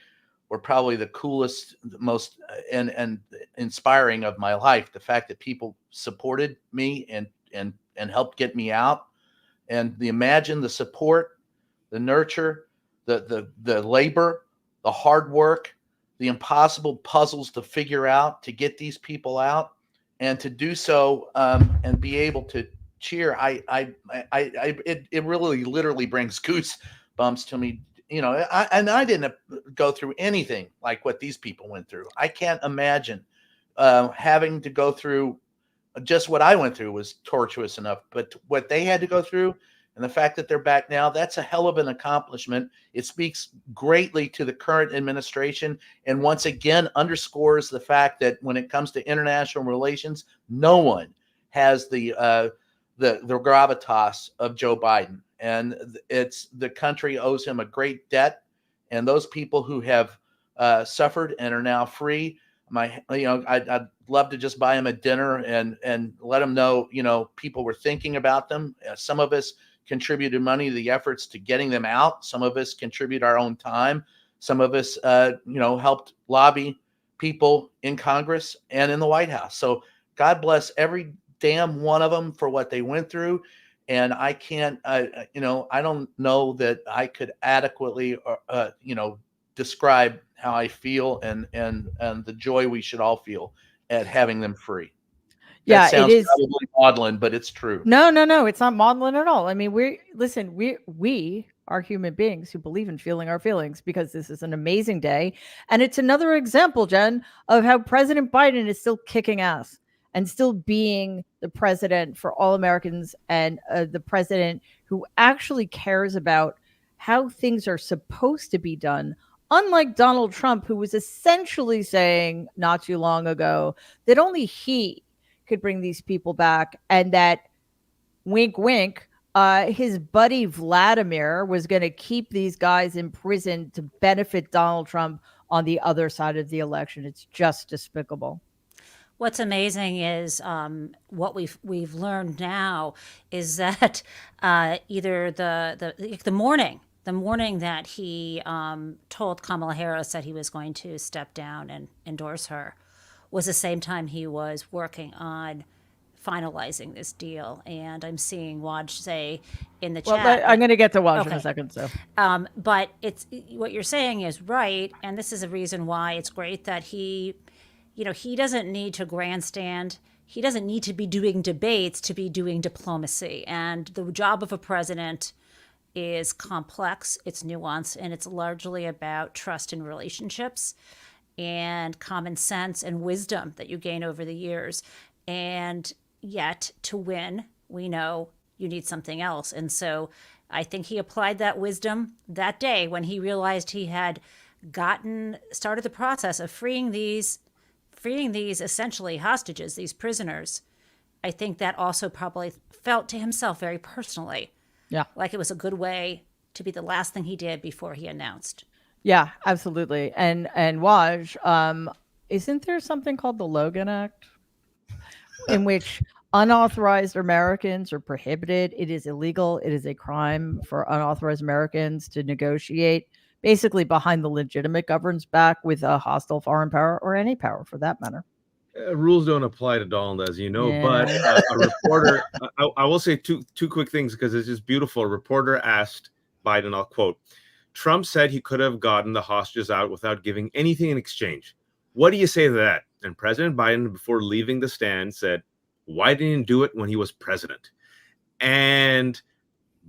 G: were probably the coolest, most and inspiring of my life. The fact that people supported me and helped get me out, and the support, the nurture, the labor, the hard work, the impossible puzzles to figure out to get these people out, and to do so and be able to cheer, it really literally brings goosebumps to me. I didn't go through anything like what these people went through. I can't imagine having to go through. Just what I went through was tortuous enough, but what they had to go through, and the fact that they're back now, that's a hell of an accomplishment. It speaks greatly to the current administration, and once again underscores the fact that when it comes to international relations, no one has the gravitas of Joe Biden, and it's the country owes him a great debt. And those people who have suffered and are now free, I'd love to just buy him a dinner and let them know, people were thinking about them. Some of us contributed money to the efforts to getting them out. Some of us contribute our own time. Some of us, helped lobby people in Congress and in the White House. So God bless every damn one of them for what they went through. And I can't, I don't know that I could adequately, describe how I feel and the joy we should all feel at having them free. That sounds probably maudlin, but it's true.
A: No, it's not maudlin at all. I mean, we are human beings who believe in feeling our feelings, because this is an amazing day. And it's another example, Jen, of how President Biden is still kicking ass and still being the president for all Americans, and the president who actually cares about how things are supposed to be done. Unlike Donald Trump, who was essentially saying not too long ago that only he could bring these people back, and that, wink, wink, his buddy Vladimir was going to keep these guys in prison to benefit Donald Trump on the other side of the election. It's just despicable.
C: What's amazing is what we've learned now is that either the morning that he told Kamala Harris that he was going to step down and endorse her was the same time he was working on finalizing this deal. And I'm seeing Waj say in the chat.
A: I'm going to get to Waj in a second. So,
C: but it's what you're saying is right, and this is a reason why it's great that he doesn't need to grandstand. He doesn't need to be doing debates to be doing diplomacy. And the job of a president is complex, it's nuanced, and it's largely about trust in relationships and common sense and wisdom that you gain over the years. And yet, to win, we know you need something else. And so I think he applied that wisdom that day when he realized he had started the process of freeing these essentially hostages, these prisoners. I think that also probably felt to himself very personally.
A: Yeah.
C: Like it was a good way to be the last thing he did before he announced.
A: Yeah, absolutely. And Waj, isn't there something called the Logan Act in which unauthorized Americans are prohibited? It is illegal. It is a crime for unauthorized Americans to negotiate basically behind the legitimate government's back with a hostile foreign power, or any power for that matter.
F: Rules don't apply to Donald, as you know,
A: Yeah.
F: but a reporter, I will say two quick things because it's just beautiful. A reporter asked Biden, I'll quote, Trump said he could have gotten the hostages out without giving anything in exchange. What do you say to that? And President Biden, before leaving the stand, said, why didn't he do it when he was president? And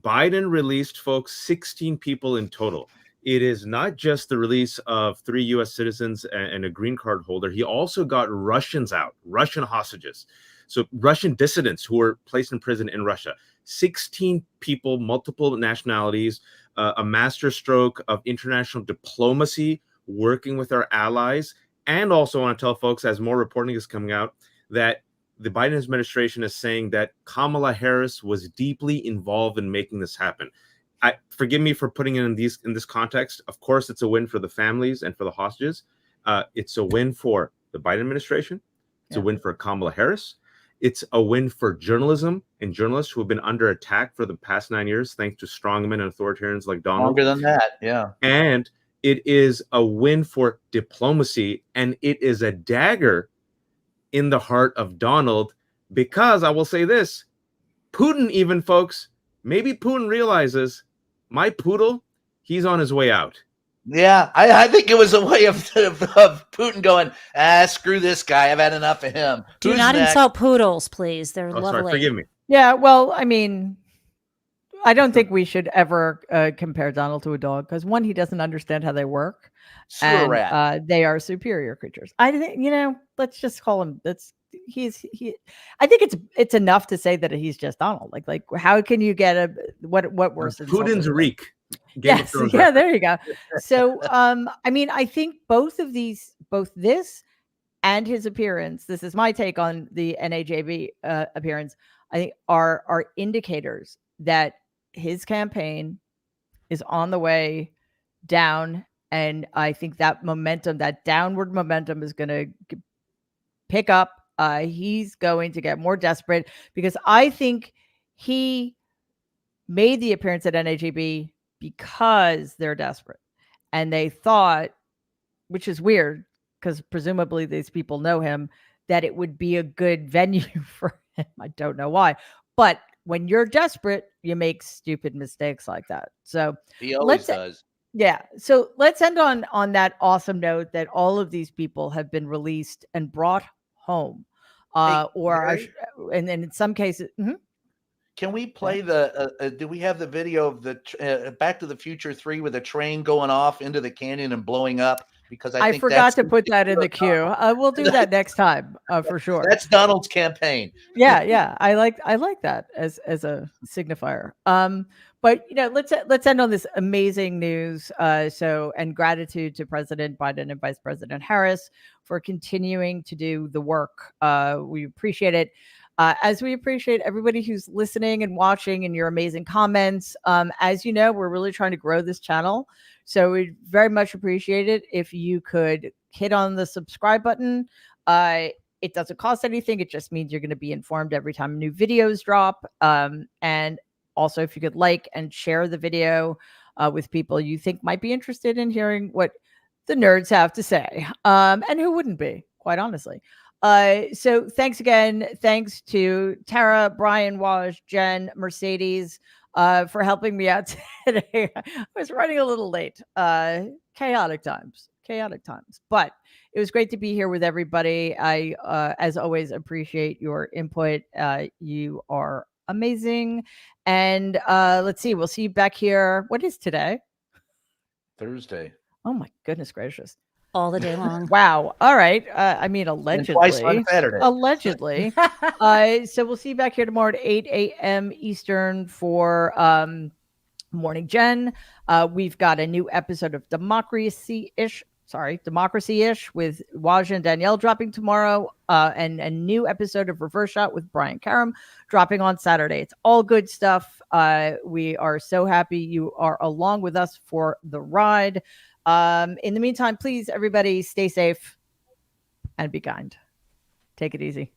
F: Biden released, folks, 16 people in total. It is not just the release of 3 U.S. citizens and a green card holder. He also got Russians out, Russian hostages. So Russian dissidents who were placed in prison in Russia. 16 people, multiple nationalities, a masterstroke of international diplomacy, working with our allies. And also want to tell folks, as more reporting is coming out, that the Biden administration is saying that Kamala Harris was deeply involved in making this happen. Forgive me for putting it in this context. Of course, it's a win for the families and for the hostages. It's a win for the Biden administration. It's a win for Kamala Harris. It's a win for journalism and journalists who have been under attack for the past 9 years, thanks to strongmen and authoritarians like Donald.
G: Longer than that, yeah.
F: And it is a win for diplomacy, and it is a dagger in the heart of Donald, because I will say this, Putin even, folks, maybe Putin realizes my poodle, he's on his way out.
G: Yeah, I think it was a way of Putin going, screw this guy. I've had enough of him.
C: Do
G: Who's
C: not
G: next?
C: insult poodles, please. They're
F: Oh,
C: lovely.
F: sorry. Forgive me.
A: Yeah, well, I mean, I don't think we should ever compare Donald to a dog because one, he doesn't understand how they work,
G: Sewer
A: and
G: rat.
A: they are superior creatures. I think let's just call him. I think it's enough to say that he's just Donald. Like how can you get what worse? insult
F: Putin's
A: than that?
F: reek. Game of
A: Yes,
F: Thrones
A: yeah,
F: reference.
A: there you go. So, I mean, I think both this and his appearance. This is my take on the NAJB appearance. I think are indicators that his campaign is on the way down, and I think that momentum, that downward momentum, is going to pick up. He's going to get more desperate because I think he made the appearance at NAJB because they're desperate, and they thought, which is weird because presumably these people know him, that it would be a good venue for him. I don't know why, but when you're desperate, you make stupid mistakes like that. So
G: He always
A: let's
G: does.
A: yeah. So let's end on that awesome note that all of these people have been released and brought home,
G: Hey,
A: or
G: Mary,
A: and then in some cases,
G: can we play do we have the video of the Back to the Future 3 with a train going off into the canyon and blowing up? Because I
A: I
G: think
A: forgot to put that in the queue. We'll do that next time for sure.
G: That's Donald's campaign.
A: Yeah. I like that as a signifier. But let's end on this amazing news. And gratitude to President Biden and Vice President Harris for continuing to do the work. We appreciate it. As we appreciate everybody who's listening and watching and your amazing comments. As you know, we're really trying to grow this channel. So we'd very much appreciate it if you could hit on the subscribe button. It doesn't cost anything. It just means you're going to be informed every time new videos drop. And also, if you could like and share the video with people you think might be interested in hearing what the nerds have to say. And who wouldn't be, quite honestly. So thanks again. Thanks to Tara, Brian, Waj, Jen, Mercedes for helping me out today. I was running a little late. Chaotic times. But it was great to be here with everybody. I, as always, appreciate your input. You are amazing. And let's see. We'll see you back here. What is today?
G: Thursday.
A: Oh, my goodness gracious.
C: All the day long.
A: Wow. All right. I mean, allegedly.
G: And twice on Saturday.
A: Allegedly. So we'll see you back here tomorrow at 8 a.m. Eastern for Morning Jen. We've got a new episode of Democracy-ish with Waja and Danielle dropping tomorrow, and a new episode of Reverse Shot with Brian Karam dropping on Saturday. It's all good stuff. We are so happy you are along with us for the ride. In the meantime, please, everybody, stay safe and be kind. Take it easy.